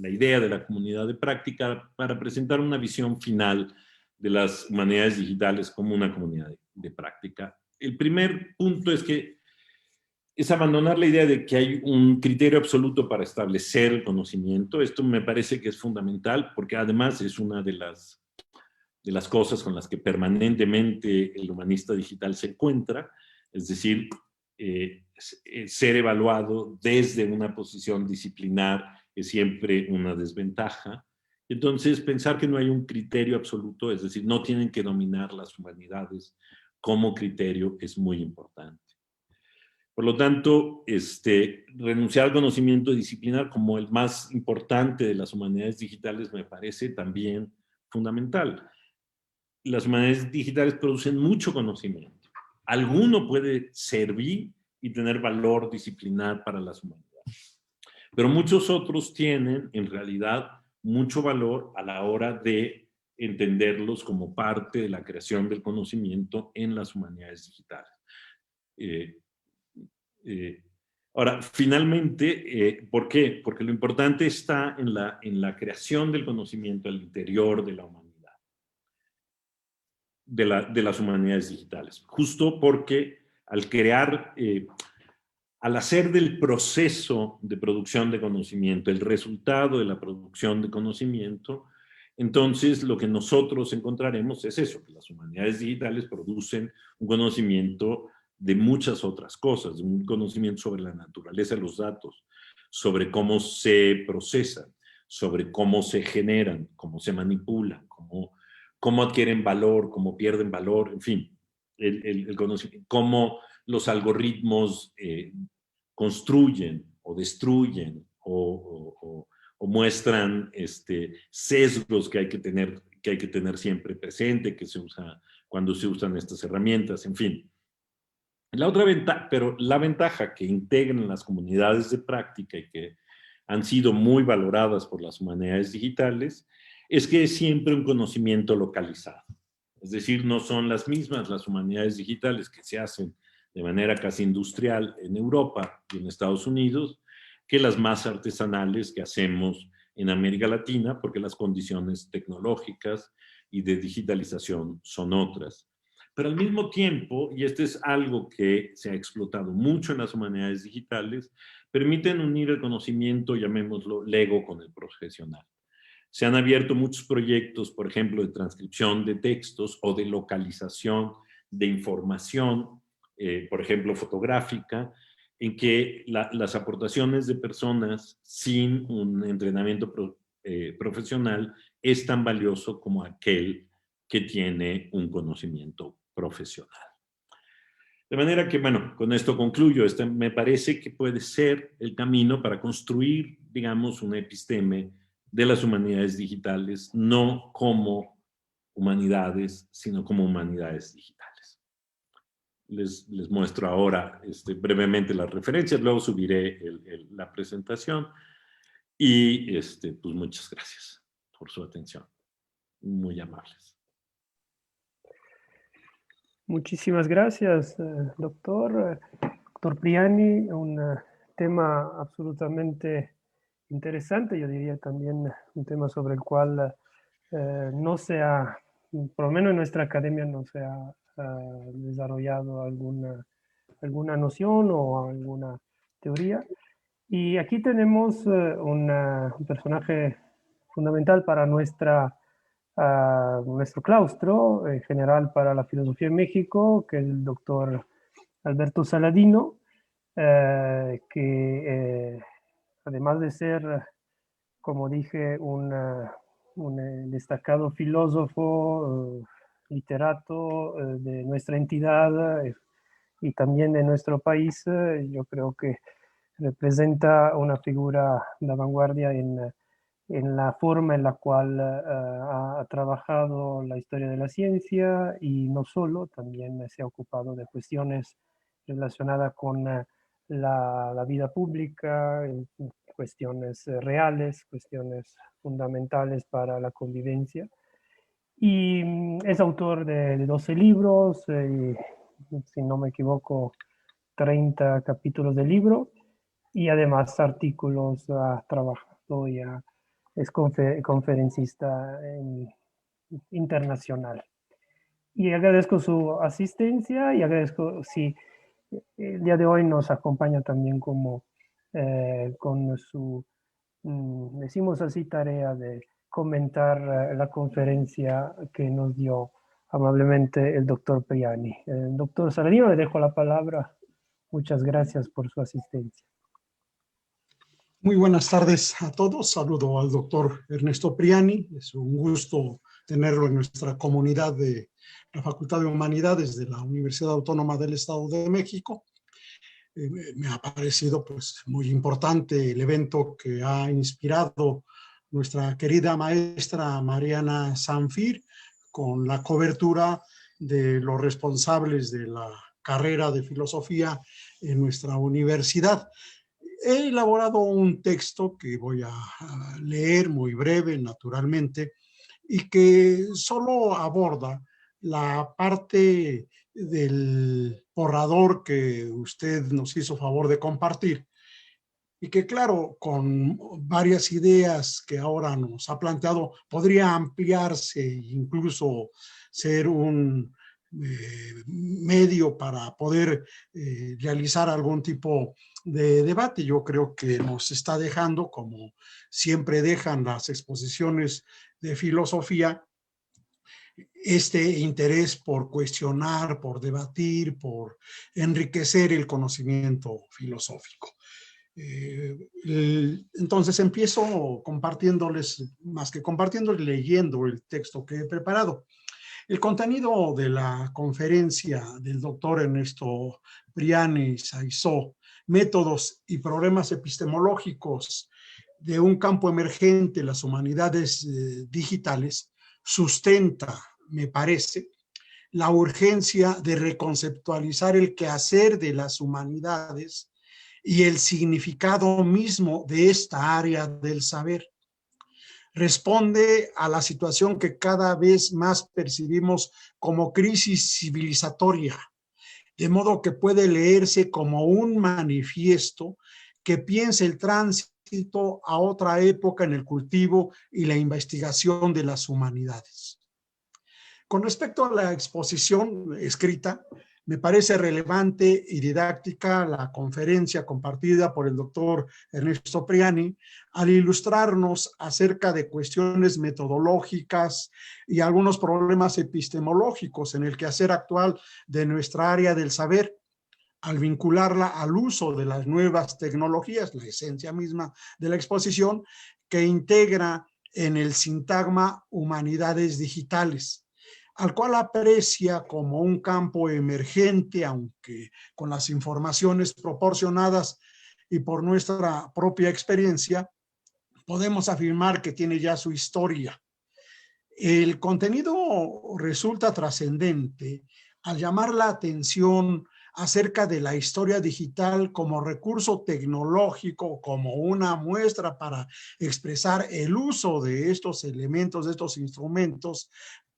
idea de la comunidad de práctica para presentar una visión final de las humanidades digitales como una comunidad de práctica. El primer punto es abandonar la idea de que hay un criterio absoluto para establecer el conocimiento. Esto me parece que es fundamental porque además es una de las cosas con las que permanentemente el humanista digital se encuentra, es decir, ser evaluado desde una posición disciplinar es siempre una desventaja. Entonces, pensar que no hay un criterio absoluto, es decir, no tienen que dominar las humanidades como criterio es muy importante. Por lo tanto, renunciar al conocimiento disciplinar como el más importante de las humanidades digitales me parece también fundamental. Las humanidades digitales producen mucho conocimiento. Alguno puede servir y tener valor disciplinar para las humanidades. Pero muchos otros tienen, en realidad, mucho valor a la hora de entenderlos como parte de la creación del conocimiento en las humanidades digitales. Ahora, finalmente, ¿por qué? Porque lo importante está en la creación del conocimiento al interior de la humanidad, de las humanidades digitales. Justo porque al hacer del proceso de producción de conocimiento el resultado de la producción de conocimiento, entonces lo que nosotros encontraremos es eso, que las humanidades digitales producen un conocimiento de muchas otras cosas, un conocimiento sobre la naturaleza de los datos, sobre cómo se procesan, sobre cómo se generan, cómo se manipulan, cómo adquieren valor, cómo pierden valor, en fin, el conocimiento, cómo los algoritmos construyen o destruyen o muestran sesgos que hay que tener siempre presente, que se usa cuando se usan estas herramientas, en fin. Pero la ventaja que integran las comunidades de práctica y que han sido muy valoradas por las humanidades digitales es que es siempre un conocimiento localizado. Es decir, no son las mismas las humanidades digitales que se hacen de manera casi industrial en Europa y en Estados Unidos que las más artesanales que hacemos en América Latina, porque las condiciones tecnológicas y de digitalización son otras. Pero al mismo tiempo, y este es algo que se ha explotado mucho en las humanidades digitales, permiten unir el conocimiento, llamémoslo, lego, con el profesional. Se han abierto muchos proyectos, por ejemplo, de transcripción de textos o de localización de información, por ejemplo, fotográfica, en que las aportaciones de personas sin un entrenamiento profesional es tan valioso como aquel que tiene un conocimiento profesional. De manera que, bueno, con esto concluyo. Este me parece que puede ser el camino para construir, digamos, una episteme de las humanidades digitales, no como humanidades, sino como humanidades digitales. Les muestro ahora brevemente las referencias, luego subiré la presentación y pues muchas gracias por su atención. Muy amables. Muchísimas gracias, doctor. Doctor Priani, un tema absolutamente interesante, yo diría también un tema sobre el cual no se ha, por lo menos en nuestra academia, no se ha desarrollado alguna noción o alguna teoría. Y aquí tenemos un personaje fundamental para nuestro claustro, en general para la filosofía en México, que es el doctor Alberto Saladino, que además de ser, como dije, un destacado filósofo, literato de nuestra entidad y también de nuestro país, yo creo que representa una figura de vanguardia en la forma en la cual ha trabajado la historia de la ciencia y no solo, también se ha ocupado de cuestiones relacionadas con la vida pública, cuestiones reales, cuestiones fundamentales para la convivencia. Y es autor de 12 libros, si no me equivoco, 30 capítulos de libro y además artículos, ha trabajado y es conferencista internacional. Y agradezco su asistencia y agradezco si el día de hoy nos acompaña también como con su, decimos así, tarea de comentar la conferencia que nos dio amablemente el doctor Priani. Doctor Saladino, le dejo la palabra. Muchas gracias por su asistencia. Muy buenas tardes a todos. Saludo al doctor Ernesto Priani. Es un gusto tenerlo en nuestra comunidad de la Facultad de Humanidades de la Universidad Autónoma del Estado de México. Me ha parecido pues muy importante el evento que ha inspirado nuestra querida maestra Mariana Sanfir con la cobertura de los responsables de la carrera de filosofía en nuestra universidad. He elaborado un texto que voy a leer muy breve, naturalmente, y que solo aborda la parte del borrador que usted nos hizo favor de compartir y que, claro, con varias ideas que ahora nos ha planteado, podría ampliarse e incluso ser un medio para poder realizar algún tipo de debate. Yo creo que nos está dejando, como siempre dejan las exposiciones de filosofía, este interés por cuestionar, por debatir, por enriquecer el conocimiento filosófico. Entonces empiezo compartiéndoles, más que compartiéndoles, leyendo el texto que he preparado. El contenido de la conferencia del doctor Ernesto Priani Saizó, métodos y problemas epistemológicos de un campo emergente, las humanidades digitales, sustenta, me parece, la urgencia de reconceptualizar el quehacer de las humanidades y el significado mismo de esta área del saber. Responde a la situación que cada vez más percibimos como crisis civilizatoria, de modo que puede leerse como un manifiesto que piensa el tránsito a otra época en el cultivo y la investigación de las humanidades. Con respecto a la exposición escrita, me parece relevante y didáctica la conferencia compartida por el doctor Ernesto Priani al ilustrarnos acerca de cuestiones metodológicas y algunos problemas epistemológicos en el quehacer actual de nuestra área del saber, al vincularla al uso de las nuevas tecnologías, la esencia misma de la exposición, que integra en el sintagma humanidades digitales, al cual aprecia como un campo emergente, aunque con las informaciones proporcionadas y por nuestra propia experiencia, podemos afirmar que tiene ya su historia. El contenido resulta trascendente al llamar la atención acerca de la historia digital como recurso tecnológico, como una muestra para expresar el uso de estos elementos, de estos instrumentos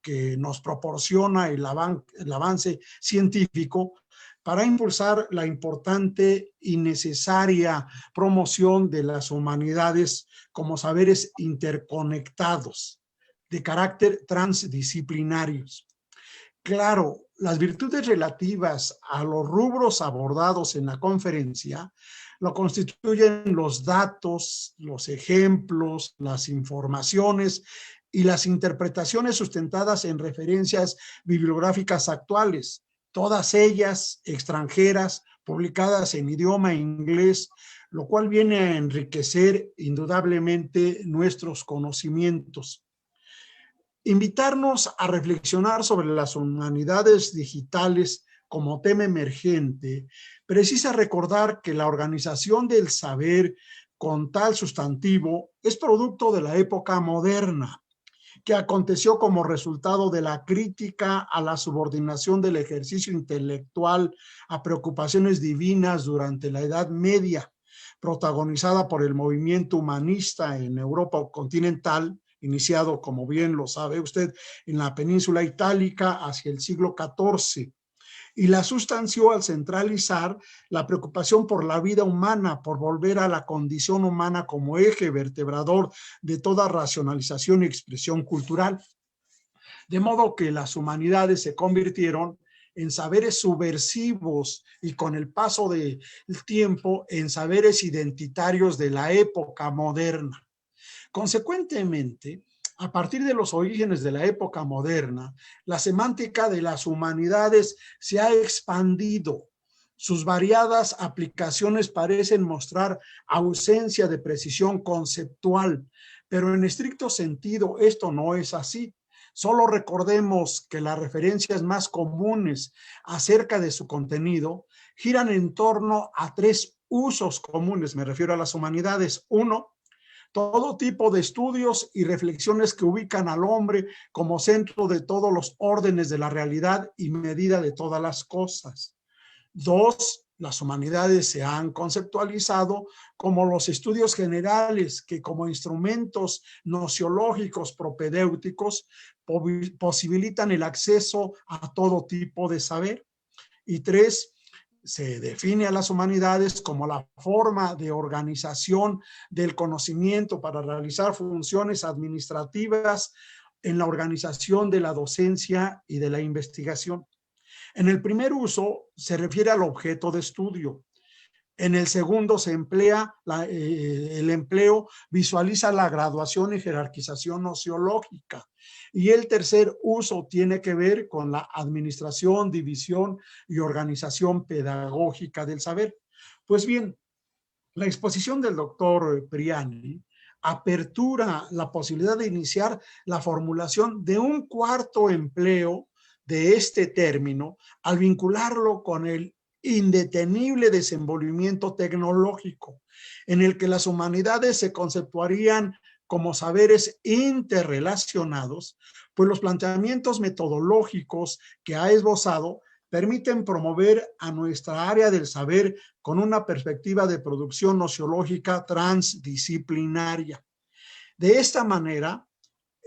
que nos proporciona el avance científico para impulsar la importante y necesaria promoción de las humanidades como saberes interconectados, de carácter transdisciplinarios. Claro, las virtudes relativas a los rubros abordados en la conferencia lo constituyen los datos, los ejemplos, las informaciones y las interpretaciones sustentadas en referencias bibliográficas actuales, todas ellas extranjeras, publicadas en idioma inglés, lo cual viene a enriquecer indudablemente nuestros conocimientos. Invitarnos a reflexionar sobre las humanidades digitales como tema emergente precisa recordar que la organización del saber con tal sustantivo es producto de la época moderna, que aconteció como resultado de la crítica a la subordinación del ejercicio intelectual a preocupaciones divinas durante la Edad Media, protagonizada por el movimiento humanista en Europa continental, iniciado, como bien lo sabe usted, en la península itálica hacia el siglo XIV, y la sustanció al centralizar la preocupación por la vida humana, por volver a la condición humana como eje vertebrador de toda racionalización y expresión cultural. De modo que las humanidades se convirtieron en saberes subversivos y con el paso del tiempo en saberes identitarios de la época moderna. Consecuentemente, a partir de los orígenes de la época moderna, la semántica de las humanidades se ha expandido. Sus variadas aplicaciones parecen mostrar ausencia de precisión conceptual, pero en estricto sentido esto no es así. Solo recordemos que las referencias más comunes acerca de su contenido giran en torno a tres usos comunes, me refiero a las humanidades. Uno, todo tipo de estudios y reflexiones que ubican al hombre como centro de todos los órdenes de la realidad y medida de todas las cosas. Dos, las humanidades se han conceptualizado como los estudios generales que como instrumentos nociológicos propedéuticos posibilitan el acceso a todo tipo de saber. Y tres, se define a las humanidades como la forma de organización del conocimiento para realizar funciones administrativas en la organización de la docencia y de la investigación. En el primer uso se refiere al objeto de estudio. En el segundo se emplea, el empleo visualiza la graduación y jerarquización nociológica. Y el tercer uso tiene que ver con la administración, división y organización pedagógica del saber. Pues bien, la exposición del doctor Priani apertura la posibilidad de iniciar la formulación de un cuarto empleo de este término al vincularlo con el indetenible desenvolvimiento tecnológico, en el que las humanidades se conceptuarían como saberes interrelacionados, pues los planteamientos metodológicos que ha esbozado permiten promover a nuestra área del saber con una perspectiva de producción nociológica transdisciplinaria. De esta manera,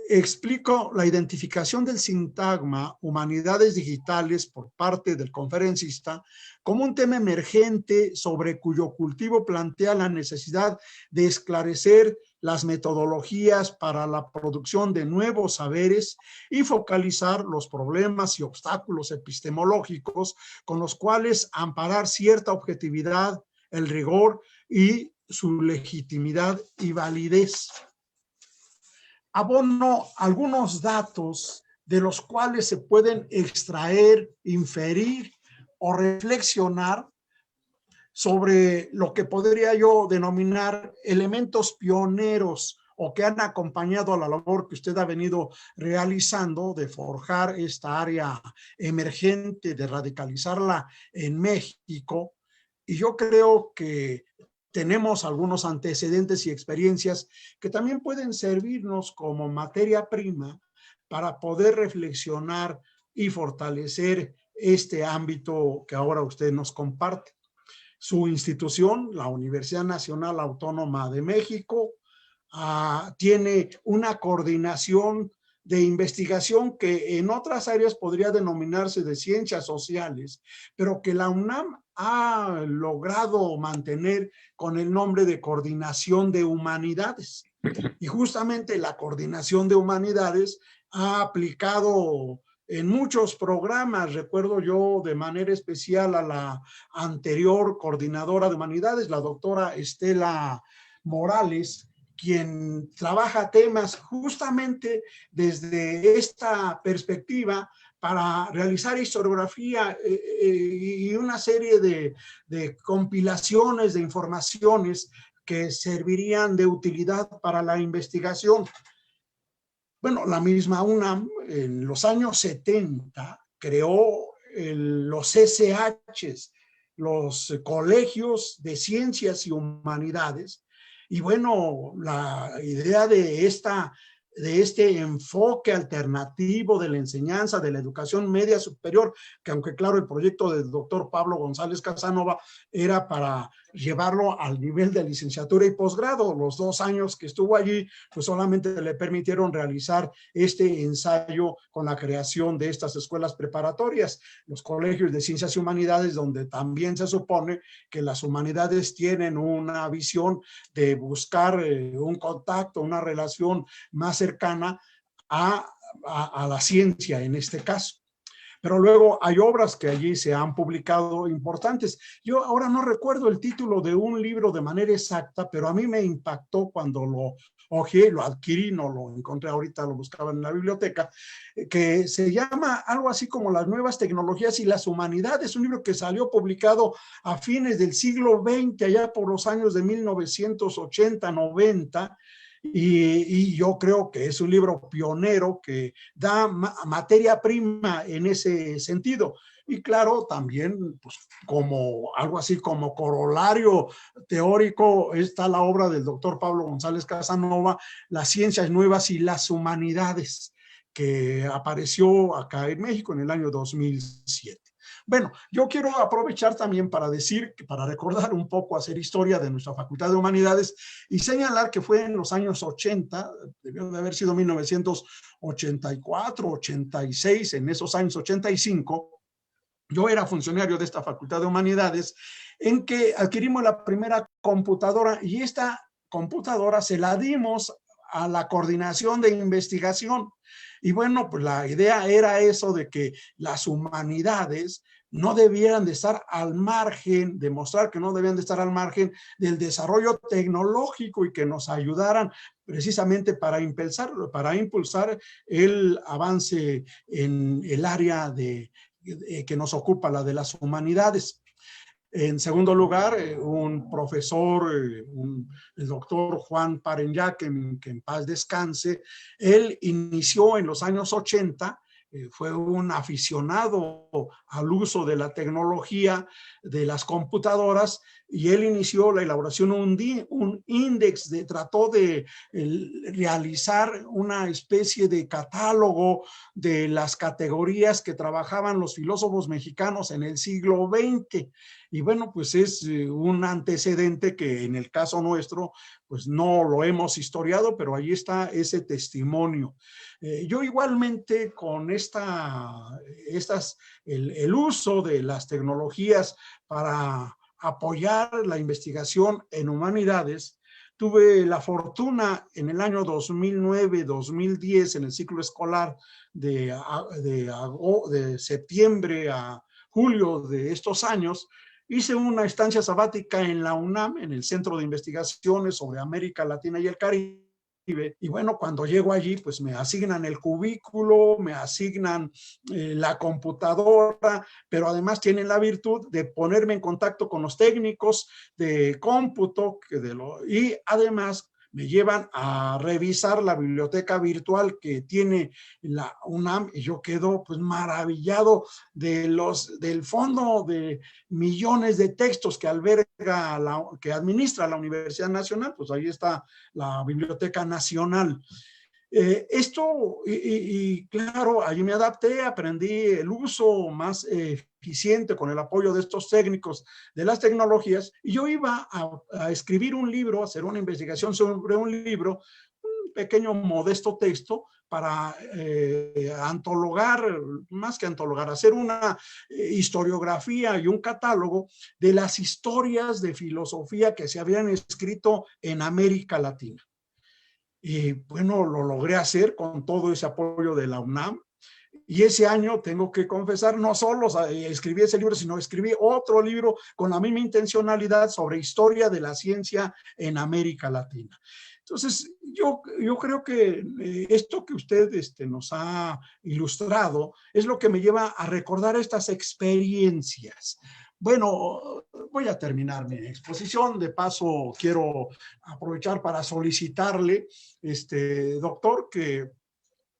explico la identificación del sintagma humanidades digitales por parte del conferencista como un tema emergente sobre cuyo cultivo plantea la necesidad de esclarecer las metodologías para la producción de nuevos saberes y focalizar los problemas y obstáculos epistemológicos con los cuales amparar cierta objetividad, el rigor y su legitimidad y validez. Abono algunos datos de los cuales se pueden extraer, inferir o reflexionar sobre lo que podría yo denominar elementos pioneros o que han acompañado a la labor que usted ha venido realizando de forjar esta área emergente, de radicalizarla en México. Y yo creo que tenemos algunos antecedentes y experiencias que también pueden servirnos como materia prima para poder reflexionar y fortalecer este ámbito que ahora usted nos comparte. Su institución, la Universidad Nacional Autónoma de México, tiene una coordinación de investigación que en otras áreas podría denominarse de ciencias sociales, pero que la UNAM ha logrado mantener con el nombre de Coordinación de Humanidades. Y justamente la Coordinación de Humanidades ha aplicado en muchos programas. Recuerdo yo de manera especial a la anterior coordinadora de Humanidades, la doctora Estela Morales, quien trabaja temas justamente desde esta perspectiva para realizar historiografía y una serie de compilaciones de informaciones que servirían de utilidad para la investigación. Bueno, la misma UNAM en los años 70 creó los CCHs, los colegios de ciencias y humanidades. Y bueno, la idea de este enfoque alternativo de la enseñanza, de la educación media superior, que aunque claro, el proyecto del doctor Pablo González Casanova era para llevarlo al nivel de licenciatura y posgrado. Los 2 años que estuvo allí, pues solamente le permitieron realizar este ensayo con la creación de estas escuelas preparatorias, los colegios de ciencias y humanidades, donde también se supone que las humanidades tienen una visión de buscar un contacto, una relación más cercana a la ciencia en este caso. Pero luego hay obras que allí se han publicado importantes. Yo ahora no recuerdo el título de un libro de manera exacta, pero a mí me impactó cuando lo ojeé, lo adquirí, no lo encontré ahorita, lo buscaba en la biblioteca, que se llama algo así como Las nuevas tecnologías y las humanidades, un libro que salió publicado a fines del siglo XX, allá por los años de 1980, 90, y yo creo que es un libro pionero que da materia prima en ese sentido. Y claro, también pues, como algo así como corolario teórico está la obra del doctor Pablo González Casanova, Las ciencias nuevas y las humanidades, que apareció acá en México en el año 2007. Bueno, yo quiero aprovechar también para decir, para recordar un poco, hacer historia de nuestra Facultad de Humanidades y señalar que fue en los años 80, debió de haber sido 1984, 86, en esos años 85, yo era funcionario de esta Facultad de Humanidades, en que adquirimos la primera computadora y esta computadora se la dimos a la coordinación de investigación. Y bueno, pues la idea era eso de que las humanidades no debieran de estar al margen, demostrar que no debían de estar al margen del desarrollo tecnológico y que nos ayudaran precisamente para impulsar el avance en el área que nos ocupa, la de las humanidades. En segundo lugar, un profesor, el doctor Juan Pareñá, que en paz descanse, él inició en los años 80, fue un aficionado al uso de la tecnología, de las computadoras, y él inició la elaboración de un índice, trató de realizar una especie de catálogo de las categorías que trabajaban los filósofos mexicanos en el siglo XX. Y bueno, pues es un antecedente que en el caso nuestro, pues no lo hemos historiado, pero ahí está ese testimonio. Yo igualmente con el uso de las tecnologías para apoyar la investigación en humanidades, tuve la fortuna en el año 2009-2010, en el ciclo escolar de septiembre a julio de estos años, hice una estancia sabática en la UNAM, en el Centro de Investigaciones sobre América Latina y el Caribe. Y bueno, cuando llego allí, pues me asignan el cubículo, me asignan la computadora, pero además tienen la virtud de ponerme en contacto con los técnicos de cómputo y además me llevan a revisar la biblioteca virtual que tiene la UNAM y yo quedo pues maravillado del fondo de millones de textos que alberga, que administra la Universidad Nacional, pues ahí está la Biblioteca Nacional. Claro, allí me adapté, aprendí el uso más eficiente con el apoyo de estos técnicos de las tecnologías y yo iba a escribir un libro, a hacer una investigación sobre un libro, un pequeño modesto texto para antologar, más que antologar, hacer una historiografía y un catálogo de las historias de filosofía que se habían escrito en América Latina. Y bueno, lo logré hacer con todo ese apoyo de la UNAM. Y ese año, tengo que confesar, no solo escribí ese libro, sino escribí otro libro con la misma intencionalidad sobre historia de la ciencia en América Latina. Entonces, yo creo que esto que usted nos ha ilustrado es lo que me lleva a recordar estas experiencias. Bueno, voy a terminar mi exposición. De paso, quiero aprovechar para solicitarle, doctor, que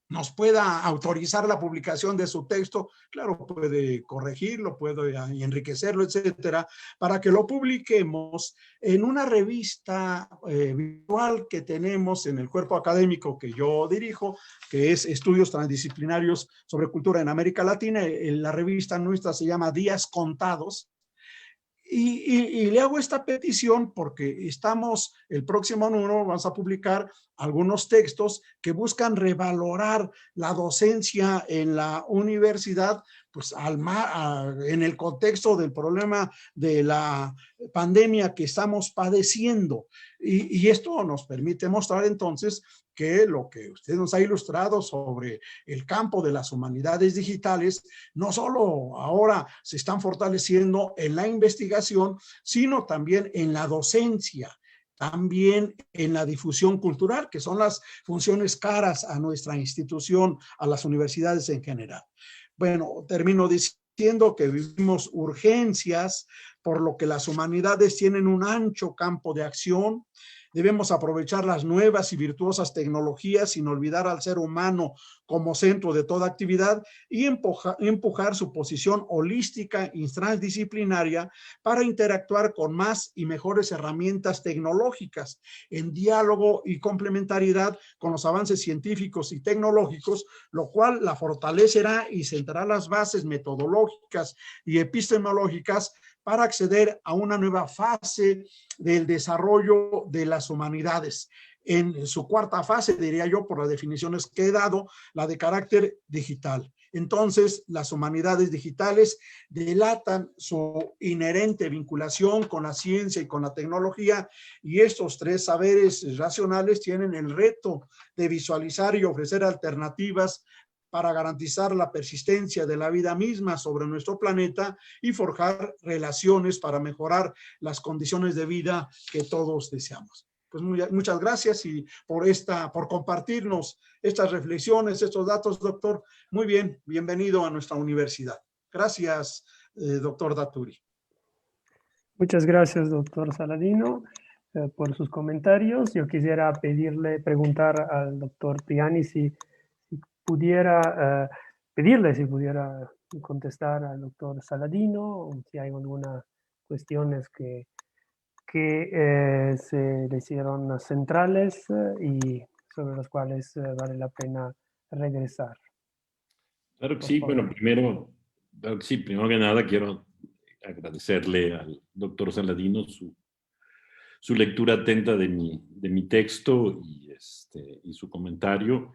nos pueda autorizar la publicación de su texto. Claro, puede corregirlo, puede enriquecerlo, etcétera, para que lo publiquemos en una revista virtual que tenemos en el cuerpo académico que yo dirijo, que es Estudios Transdisciplinarios sobre Cultura en América Latina. La revista nuestra se llama Días Contados. Y le hago esta petición porque el próximo número vamos a publicar algunos textos que buscan revalorar la docencia en la universidad, pues en el contexto del problema de la pandemia que estamos padeciendo. Y esto nos permite mostrar entonces que lo que usted nos ha ilustrado sobre el campo de las humanidades digitales, no solo ahora se están fortaleciendo en la investigación, sino también en la docencia, también en la difusión cultural, que son las funciones caras a nuestra institución, a las universidades en general. Bueno, termino diciendo que vivimos urgencias, por lo que las humanidades tienen un ancho campo de acción. Debemos aprovechar las nuevas y virtuosas tecnologías sin olvidar al ser humano como centro de toda actividad y empujar su posición holística y transdisciplinaria para interactuar con más y mejores herramientas tecnológicas en diálogo y complementariedad con los avances científicos y tecnológicos, lo cual la fortalecerá y sentará las bases metodológicas y epistemológicas para acceder a una nueva fase del desarrollo de las humanidades. En su cuarta fase, diría yo, por las definiciones que he dado, la de carácter digital. Entonces, las humanidades digitales delatan su inherente vinculación con la ciencia y con la tecnología, y estos tres saberes racionales tienen el reto de visualizar y ofrecer alternativas para garantizar la persistencia de la vida misma sobre nuestro planeta y forjar relaciones para mejorar las condiciones de vida que todos deseamos. Pues muchas gracias y por compartirnos estas reflexiones, estos datos, doctor. Muy bien, bienvenido a nuestra universidad. Gracias, doctor Datturi. Muchas gracias, doctor Saladino, por sus comentarios. Yo quisiera preguntar al doctor Priani si pudiera pedirle si pudiera contestar al doctor Saladino, o si hay algunas cuestiones que que se le hicieron centrales y sobre los cuales vale la pena regresar. Claro que Por sí. favor. Bueno, claro que sí, primero que nada quiero agradecerle al doctor Saladino su lectura atenta de mi texto y su comentario.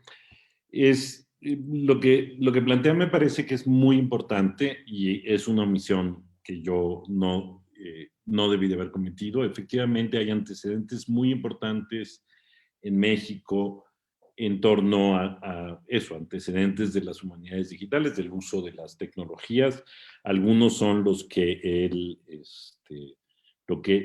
Lo que plantea me parece que es muy importante y es una omisión que yo no debí de haber cometido. Efectivamente, hay antecedentes muy importantes en México en torno a eso, antecedentes de las humanidades digitales, del uso de las tecnologías. Algunos son los que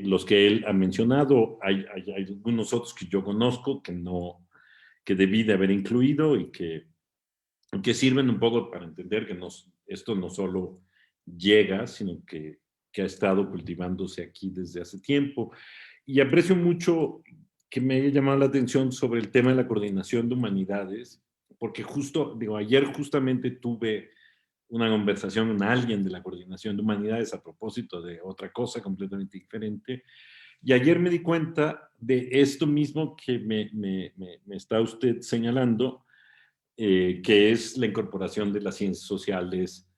los que él ha mencionado. Hay algunos otros que yo conozco que debí de haber incluido y que sirven un poco para entender que esto no solo llega, sino que ha estado cultivándose aquí desde hace tiempo. Y aprecio mucho que me haya llamado la atención sobre el tema de la coordinación de humanidades, porque ayer justamente tuve una conversación con alguien de la coordinación de humanidades a propósito de otra cosa completamente diferente. Y ayer me di cuenta de esto mismo que me está usted señalando, que es la incorporación de las ciencias sociales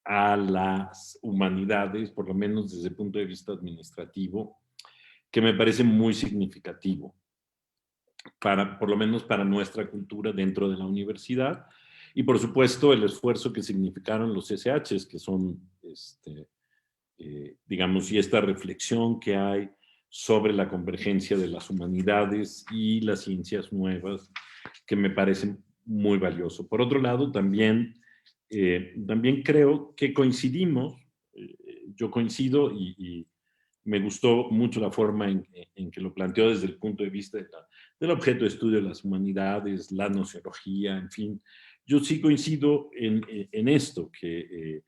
a las humanidades, por lo menos desde el punto de vista administrativo, que me parece muy significativo, por lo menos para nuestra cultura dentro de la universidad. Y por supuesto el esfuerzo que significaron los SHs, que son, digamos, y esta reflexión que hay sobre la convergencia de las humanidades y las ciencias nuevas, que me parecen muy valioso. Por otro lado, también creo que coincidimos, yo coincido y me gustó mucho la forma en que lo planteó desde el punto de vista del objeto de estudio de las humanidades, la nociología, en fin. Yo sí coincido en esto, que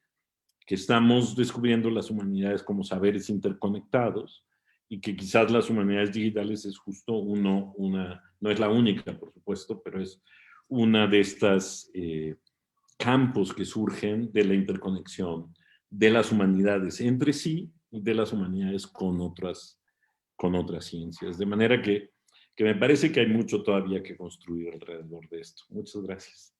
estamos descubriendo las humanidades como saberes interconectados y que quizás las humanidades digitales es justo no es la única, por supuesto, pero es una de estas campos que surgen de la interconexión de las humanidades entre sí y de las humanidades con otras ciencias. De manera que me parece que hay mucho todavía que construir alrededor de esto. Muchas gracias.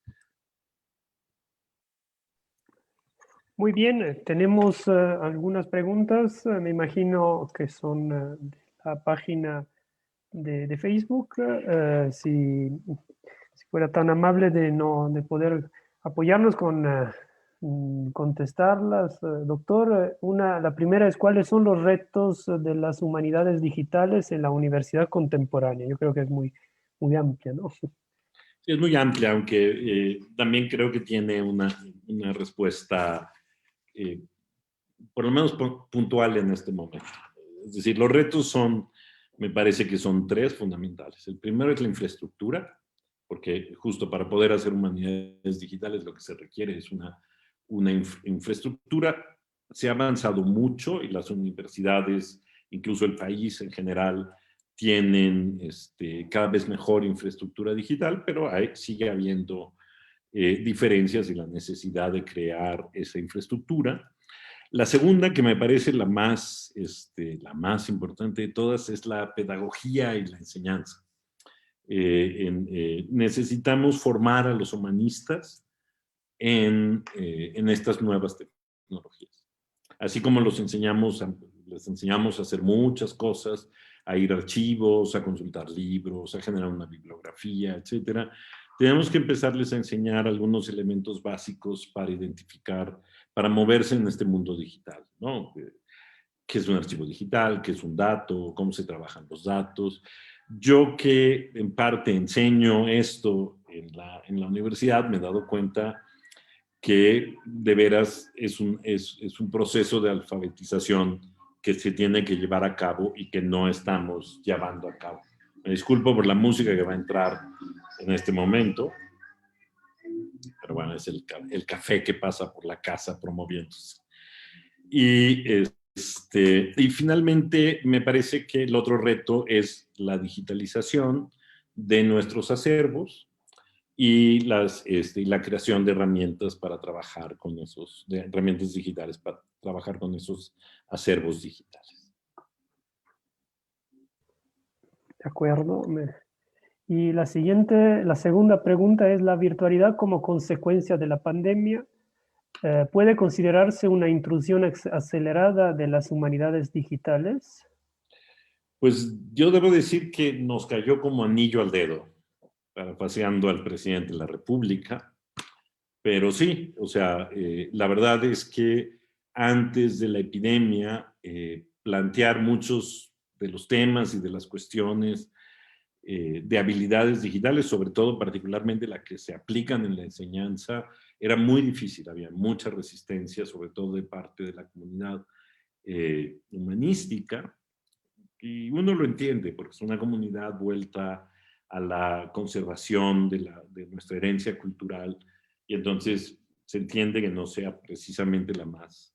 Muy bien, tenemos algunas preguntas, me imagino que son de la página de Facebook. Si fuera tan amable de poder apoyarnos con contestarlas, doctor. La primera es: ¿cuáles son los retos de las humanidades digitales en la universidad contemporánea? Yo creo que es muy amplia, ¿no? Es muy amplia, aunque también creo que tiene una respuesta por lo menos puntual en este momento. Es decir, los retos me parece que son tres fundamentales. El primero es la infraestructura, porque justo para poder hacer humanidades digitales lo que se requiere es una infraestructura. Se ha avanzado mucho y las universidades, incluso el país en general, tienen cada vez mejor infraestructura digital, pero sigue habiendo diferencias y la necesidad de crear esa infraestructura. La segunda, que me parece la más importante de todas, es la pedagogía y la enseñanza. Necesitamos formar a los humanistas en estas nuevas tecnologías. Así como les enseñamos a hacer muchas cosas, a ir a archivos, a consultar libros, a generar una bibliografía, etcétera, tenemos que empezarles a enseñar algunos elementos básicos para identificar, para moverse en este mundo digital, ¿no? ¿Qué es un archivo digital? ¿Qué es un dato? ¿Cómo se trabajan los datos? Yo que en parte enseño esto en la universidad, me he dado cuenta que de veras es un proceso de alfabetización que se tiene que llevar a cabo y que no estamos llevando a cabo. Me disculpo por la música que va a entrar en este momento, pero bueno, es el café que pasa por la casa promoviéndose. Y finalmente me parece que el otro reto es la digitalización de nuestros acervos y la creación de herramientas para trabajar con herramientas digitales para trabajar con esos acervos digitales. De acuerdo. Y la segunda pregunta es: ¿la virtualidad como consecuencia de la pandemia puede considerarse una intrusión acelerada de las humanidades digitales? Pues yo debo decir que nos cayó como anillo al dedo, parafraseando al presidente de la República. Pero sí, o sea, la verdad es que antes de la epidemia, plantear muchos de los temas y de las cuestiones de habilidades digitales, sobre todo particularmente las que se aplican en la enseñanza, era muy difícil. Había mucha resistencia, sobre todo de parte de la comunidad humanística, y uno lo entiende, porque es una comunidad vuelta a la conservación de nuestra herencia cultural, y entonces se entiende que no sea precisamente la más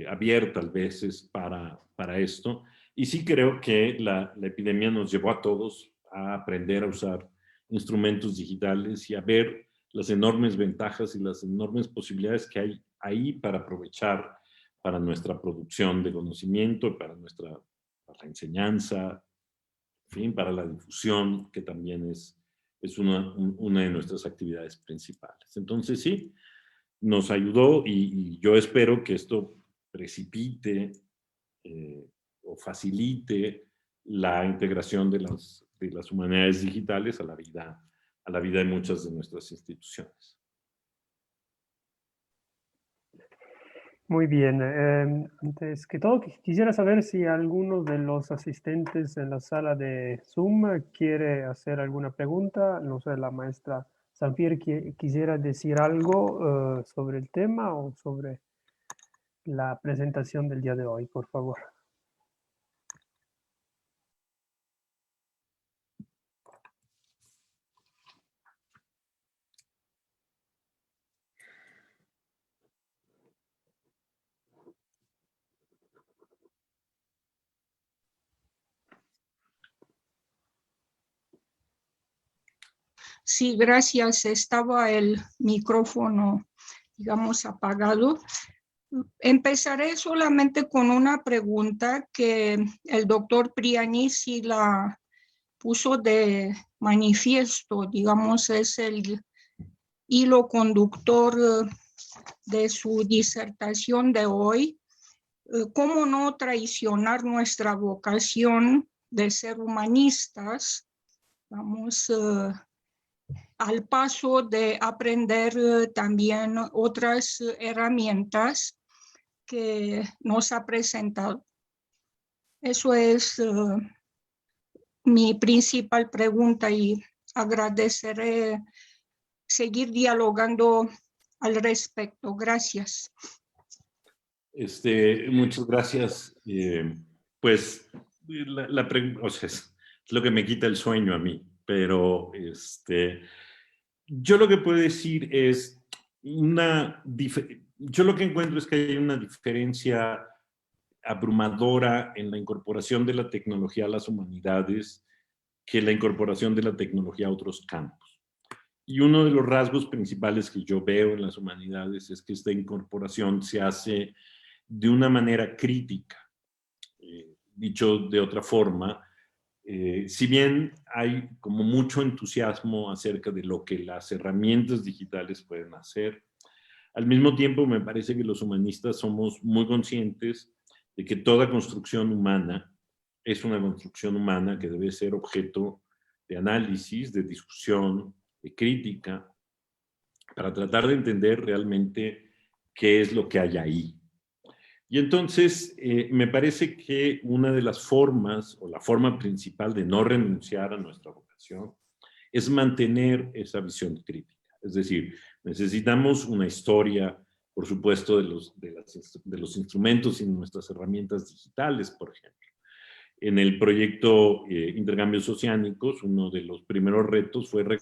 abierta a veces para esto. Y sí creo que la epidemia nos llevó a todos a aprender a usar instrumentos digitales y a ver las enormes ventajas y las enormes posibilidades que hay ahí para aprovechar para nuestra producción de conocimiento, para para la enseñanza, en fin, para la difusión, que también es una de nuestras actividades principales. Entonces sí, nos ayudó, y yo espero que esto precipite o facilite la integración de las humanidades digitales a la vida de muchas de nuestras instituciones. Muy bien. Antes que todo, quisiera saber si alguno de los asistentes en la sala de Zoom quiere hacer alguna pregunta. No sé, la maestra Sanfier quisiera decir algo sobre el tema o sobre la presentación del día de hoy, por favor. Sí, gracias. Estaba el micrófono, digamos, apagado. Empezaré solamente con una pregunta que el doctor Priani sí la puso de manifiesto, digamos, es el hilo conductor de su disertación de hoy. ¿Cómo no traicionar nuestra vocación de ser humanistas? Vamos al paso de aprender también otras herramientas que nos ha presentado. Eso es mi principal pregunta y agradeceré seguir dialogando al respecto. Gracias. Muchas gracias. Pues o sea, es lo que me quita el sueño a mí, pero yo lo que puedo decir es yo lo que encuentro es que hay una diferencia abrumadora en la incorporación de la tecnología a las humanidades que la incorporación de la tecnología a otros campos. Y uno de los rasgos principales que yo veo en las humanidades es que esta incorporación se hace de una manera crítica. Dicho de otra forma, si bien hay como mucho entusiasmo acerca de lo que las herramientas digitales pueden hacer, al mismo tiempo me parece que los humanistas somos muy conscientes de que toda construcción humana es una construcción humana que debe ser objeto de análisis, de discusión, de crítica, para tratar de entender realmente qué es lo que hay ahí. Y entonces me parece que una de las formas, o la forma principal de no renunciar a nuestra vocación, es mantener esa visión crítica. Es decir, necesitamos una historia, por supuesto, de los instrumentos y nuestras herramientas digitales, por ejemplo. En el proyecto Intercambios Oceánicos, uno de los primeros retos fue la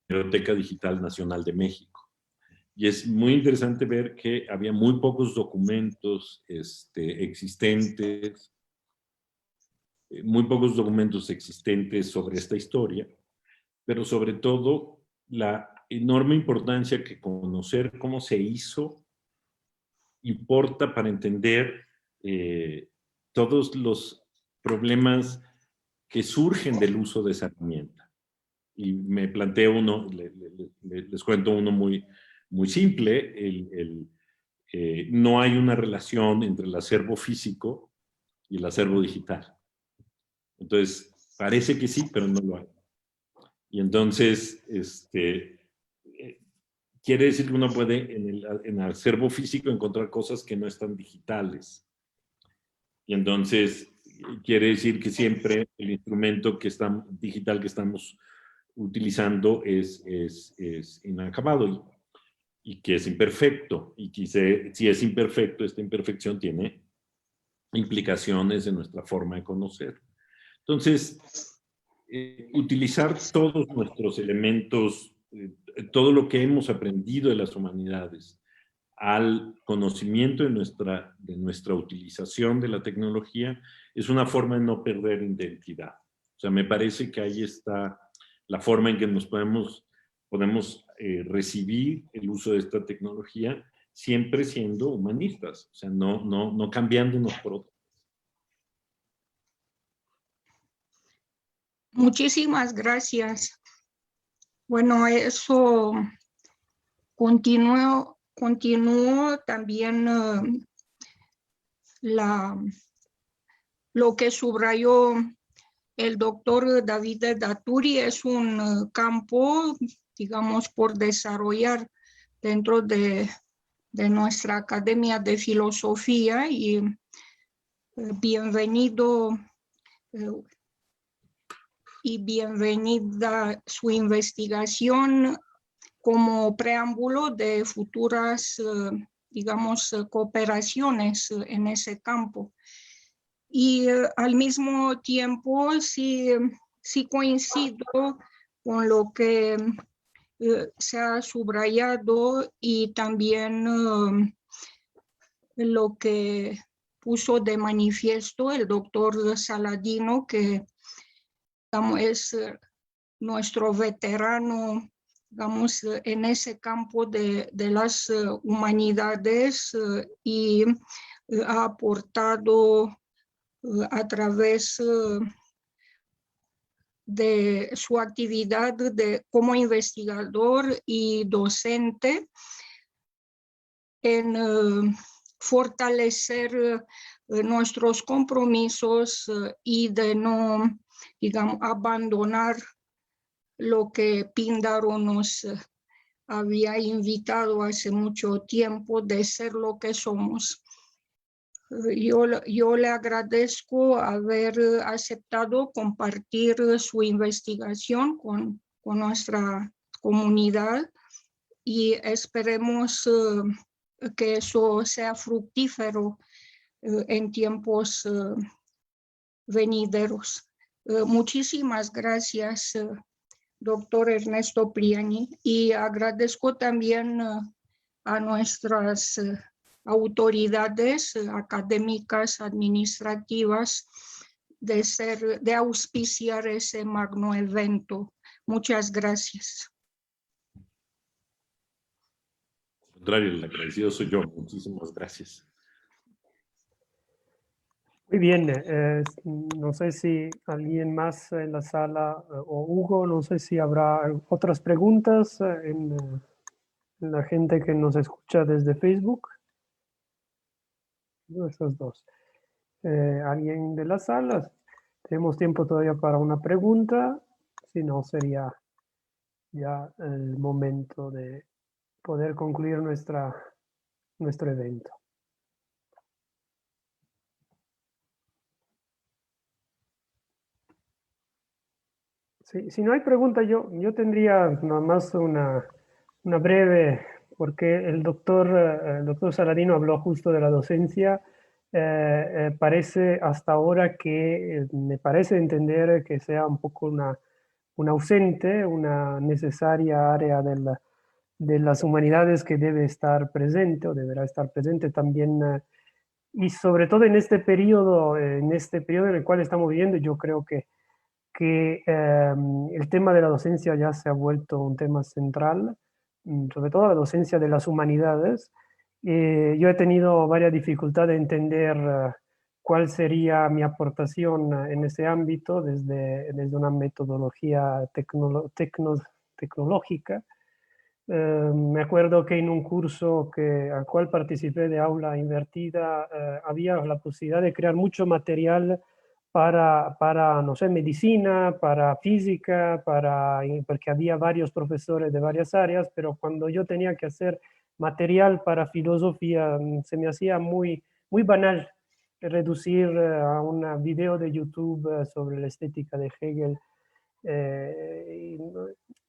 Biblioteca Digital Nacional de México. Y es muy interesante ver que había muy pocos documentos existentes, sobre esta historia, pero sobre todo la enorme importancia que conocer cómo se hizo importa para entender todos los problemas que surgen del uso de esa herramienta. Y me planteo uno, les cuento uno muy, muy simple. No hay una relación entre el acervo físico y el acervo digital. Entonces, parece que sí, pero no lo hay. Y entonces, quiere decir que uno puede en el acervo físico encontrar cosas que no están digitales. Y entonces, quiere decir que siempre el instrumento digital que estamos utilizando es inacabado y que es imperfecto. Y que si es imperfecto, esta imperfección tiene implicaciones en nuestra forma de conocer. Entonces, utilizar todos nuestros elementos, todo lo que hemos aprendido de las humanidades, al conocimiento de nuestra utilización de la tecnología, es una forma de no perder identidad. O sea, me parece que ahí está la forma en que nos podemos recibir el uso de esta tecnología, siempre siendo humanistas, o sea, no cambiándonos por otro. Muchísimas gracias. Bueno, eso continuó también lo que subrayó el doctor David Daturi. Es un campo, digamos, por desarrollar dentro de nuestra Academia de Filosofía, y bienvenido y bienvenida su investigación como preámbulo de futuras, digamos, cooperaciones en ese campo. Y al mismo tiempo sí coincido con lo que se ha subrayado, y también lo que puso de manifiesto el doctor Saladino, que digamos, es nuestro veterano, digamos, en ese campo de las humanidades, y ha aportado a través de su actividad como investigador y docente en fortalecer nuestros compromisos y de no, digamos, abandonar lo que Píndaro nos había invitado hace mucho tiempo, de ser lo que somos. Yo le agradezco haber aceptado compartir su investigación con nuestra comunidad, y esperemos que eso sea fructífero en tiempos venideros. Muchísimas gracias, doctor Ernesto Priani, y agradezco también a nuestras autoridades académicas, administrativas, de auspiciar ese magno evento. Muchas gracias. Al contrario, el agradecido soy yo. Muchísimas gracias. Muy bien, no sé si alguien más en la sala, o Hugo, no sé si habrá otras preguntas en la gente que nos escucha desde Facebook. Esas dos. ¿Alguien de la sala? Tenemos tiempo todavía para una pregunta, si no sería ya el momento de poder concluir nuestro evento. Si no hay pregunta, yo tendría nada más una breve, porque el doctor Saladino habló justo de la docencia. Parece hasta ahora que me parece entender que sea un poco una ausente, una necesaria área de las humanidades que debe estar presente o deberá estar presente también. Y sobre todo en este periodo en el cual estamos viviendo, yo creo que el tema de la docencia ya se ha vuelto un tema central, sobre todo la docencia de las humanidades, Yo he tenido varias dificultades de entender cuál sería mi aportación en ese ámbito desde una metodología tecnológica. Me acuerdo que en un curso al cual participé de aula invertida, había la posibilidad de crear mucho material para, no sé, medicina, para física, porque había varios profesores de varias áreas, pero cuando yo tenía que hacer material para filosofía, se me hacía muy banal reducir a un video de YouTube sobre la estética de Hegel.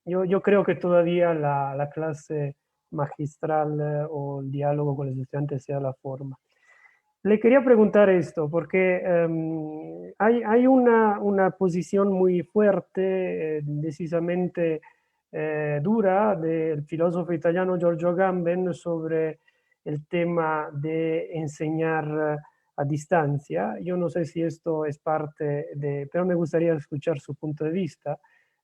Yo creo que todavía la clase magistral o el diálogo con los estudiantes sea la forma. Le quería preguntar esto, porque hay una posición muy fuerte, decisamente dura, del filósofo italiano Giorgio Agamben sobre el tema de enseñar a distancia. Yo no sé si esto es parte de, pero me gustaría escuchar su punto de vista,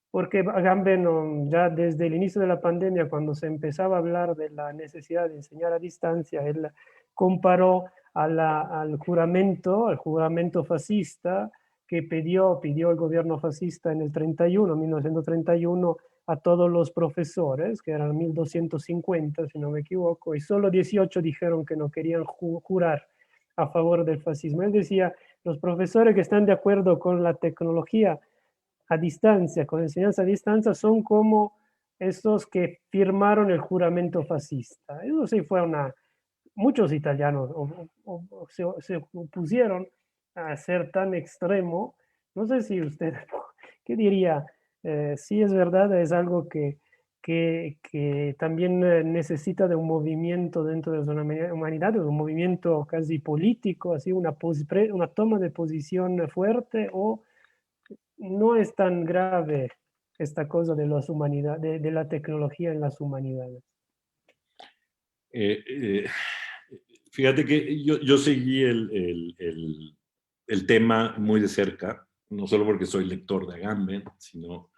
porque Agamben ya desde el inicio de la pandemia, cuando se empezaba a hablar de la necesidad de enseñar a distancia, él comparó al juramento fascista que pidió el gobierno fascista en el 1931, a todos los profesores, que eran 1250, si no me equivoco, y solo 18 dijeron que no querían jurar a favor del fascismo. Él decía, los profesores que están de acuerdo con la tecnología a distancia, con enseñanza a distancia, son como estos que firmaron el juramento fascista. Eso sí fue muchos italianos se opusieron a ser tan extremo. No sé si usted, ¿qué diría? Si es verdad, es algo que también necesita de un movimiento dentro de la humanidad, de un movimiento casi político, así una toma de posición fuerte, o no es tan grave esta cosa de las humanidades, de la tecnología en las humanidades. Fíjate que yo seguí el tema muy de cerca, no solo porque soy lector de Agamben, sino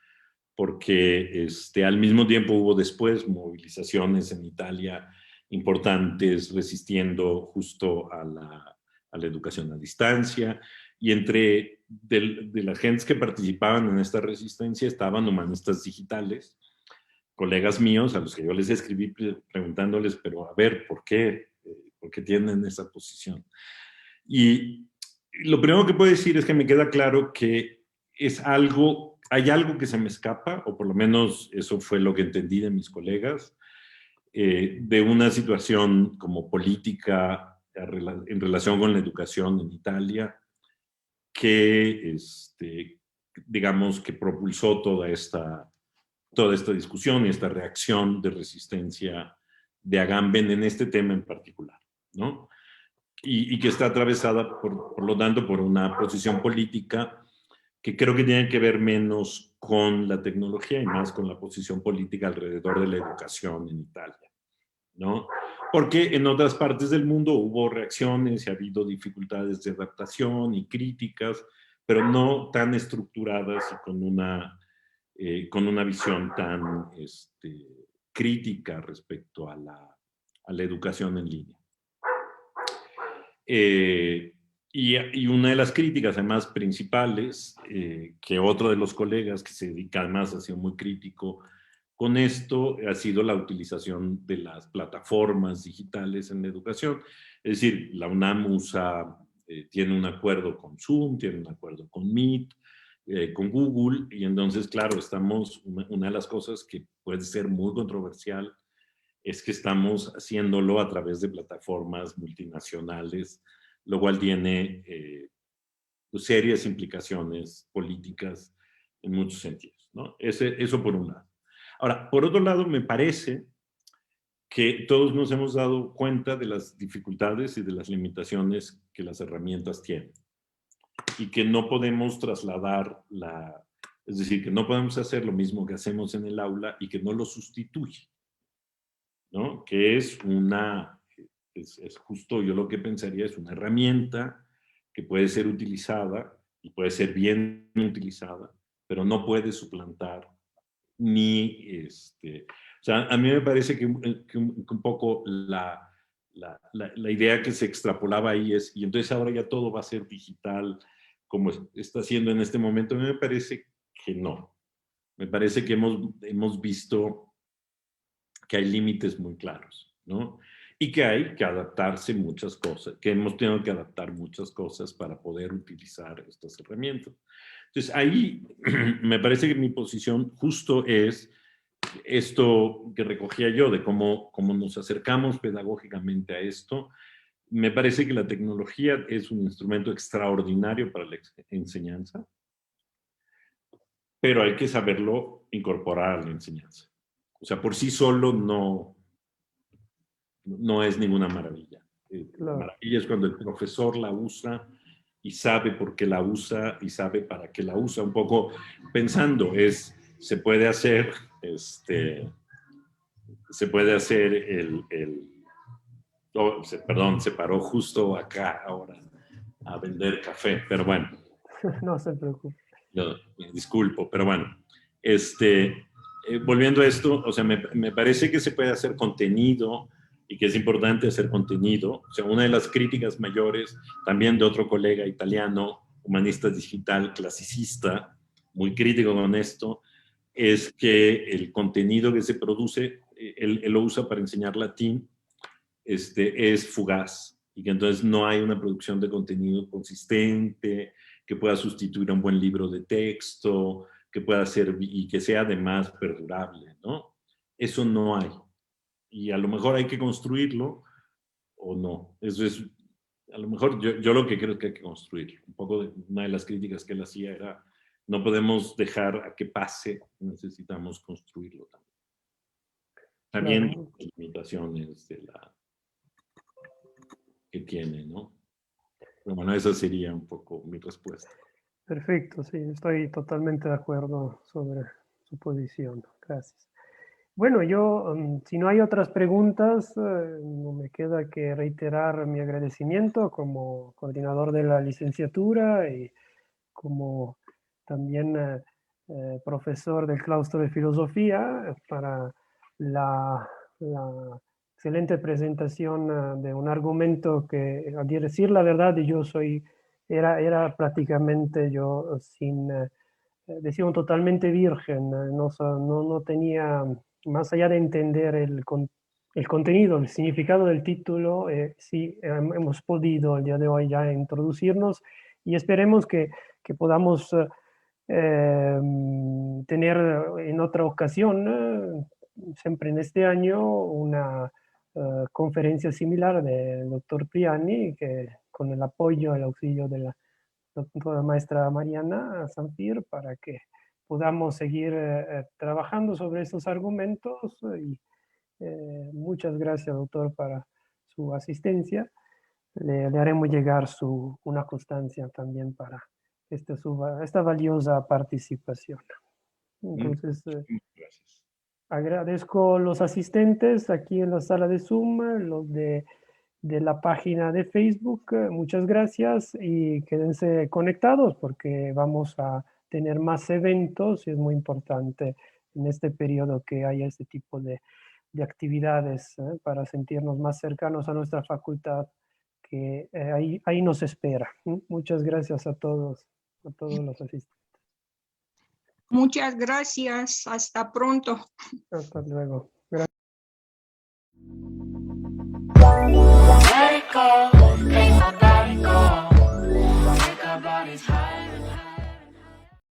porque al mismo tiempo hubo después movilizaciones en Italia importantes resistiendo justo a la educación a distancia, y entre de las gentes que participaban en esta resistencia estaban humanistas digitales, colegas míos a los que yo les escribí preguntándoles, pero a ver, ¿por qué tienen esa posición? Y lo primero que puedo decir es que me queda claro que hay algo que se me escapa, o por lo menos eso fue lo que entendí de mis colegas, de una situación como política en relación con la educación en Italia, que digamos que propulsó toda esta discusión y esta reacción de resistencia de Agamben en este tema en particular, ¿no? Y que está atravesada, por lo tanto, por una posición política que creo que tiene que ver menos con la tecnología y más con la posición política alrededor de la educación en Italia, ¿no? Porque en otras partes del mundo hubo reacciones y ha habido dificultades de adaptación y críticas, pero no tan estructuradas y con una visión tan crítica respecto a la educación en línea. Y una de las críticas además principales, que otro de los colegas que se dedica además ha sido muy crítico con esto, ha sido la utilización de las plataformas digitales en la educación. Es decir, la UNAM tiene un acuerdo con Zoom, tiene un acuerdo con Meet, con Google, y entonces, claro, una de las cosas que puede ser muy controversial es que estamos haciéndolo a través de plataformas multinacionales, lo cual tiene serias implicaciones políticas en muchos sentidos, ¿no? Eso por un lado. Ahora, por otro lado, me parece que todos nos hemos dado cuenta de las dificultades y de las limitaciones que las herramientas tienen, y que no podemos trasladar es decir, que no podemos hacer lo mismo que hacemos en el aula y que no lo sustituye, ¿no? Que es justo, yo lo que pensaría es una herramienta que puede ser utilizada y puede ser bien utilizada, pero no puede suplantar ni o sea, a mí me parece que un poco la idea que se extrapolaba ahí es, y entonces ahora ya todo va a ser digital, como está haciendo en este momento. A mí me parece que no. Me parece que hemos visto que hay límites muy claros, ¿no? Y que hay que adaptarse muchas cosas, que hemos tenido que adaptar muchas cosas para poder utilizar estas herramientas. Entonces, ahí me parece que mi posición justo es esto que recogía yo, de cómo nos acercamos pedagógicamente a esto. Me parece que la tecnología es un instrumento extraordinario para la enseñanza, pero hay que saberlo incorporar a la enseñanza. O sea, por sí solo no es ninguna maravilla. La maravilla es cuando el profesor la usa y sabe por qué la usa y sabe para qué la usa. Un poco pensando, se puede hacer perdón, se paró justo acá ahora a vender café, pero bueno. No se preocupe. Yo me disculpo, pero bueno. Volviendo a esto, o sea, me parece que se puede hacer contenido y que es importante hacer contenido. O sea, una de las críticas mayores, también de otro colega italiano, humanista digital, clasicista, muy crítico con esto, es que el contenido que se produce, él lo usa para enseñar latín, es fugaz, y que entonces no hay una producción de contenido consistente, que pueda sustituir a un buen libro de texto, que pueda ser y que sea además perdurable, ¿no? Eso no hay. Y a lo mejor hay que construirlo o no. Eso es, a lo mejor yo lo que creo es que hay que construirlo. Un poco una de las críticas que él hacía era, no podemos dejar a que pase, necesitamos construirlo también. También Claro. las limitaciones que tiene, ¿no? Pero bueno, esa sería un poco mi respuesta. Perfecto, sí, estoy totalmente de acuerdo sobre su posición. Gracias. Bueno, yo, si no hay otras preguntas, no me queda que reiterar mi agradecimiento como coordinador de la licenciatura y como también profesor del claustro de filosofía para la excelente presentación de un argumento que, a decir la verdad, era prácticamente yo sin, decimos, totalmente virgen, no tenía, más allá de entender el contenido, el significado del título, sí hemos podido el día de hoy ya introducirnos y esperemos que podamos tener en otra ocasión, siempre en este año, una conferencia similar del doctor Priani, que con el apoyo, el auxilio de la doctora maestra Mariana Sanfir, para que podamos seguir trabajando sobre estos argumentos. Y muchas gracias, doctor, para su asistencia. Le haremos llegar una constancia también para esta valiosa participación. Entonces, Gracias. agradezco a los asistentes aquí en la sala de Zoom, los de la página de Facebook. Muchas gracias y quédense conectados porque vamos a tener más eventos y es muy importante en este periodo que haya este tipo de actividades para sentirnos más cercanos a nuestra facultad, que ahí nos espera. Muchas gracias a todos los asistentes. Muchas gracias. Hasta pronto. Hasta luego. Let it go.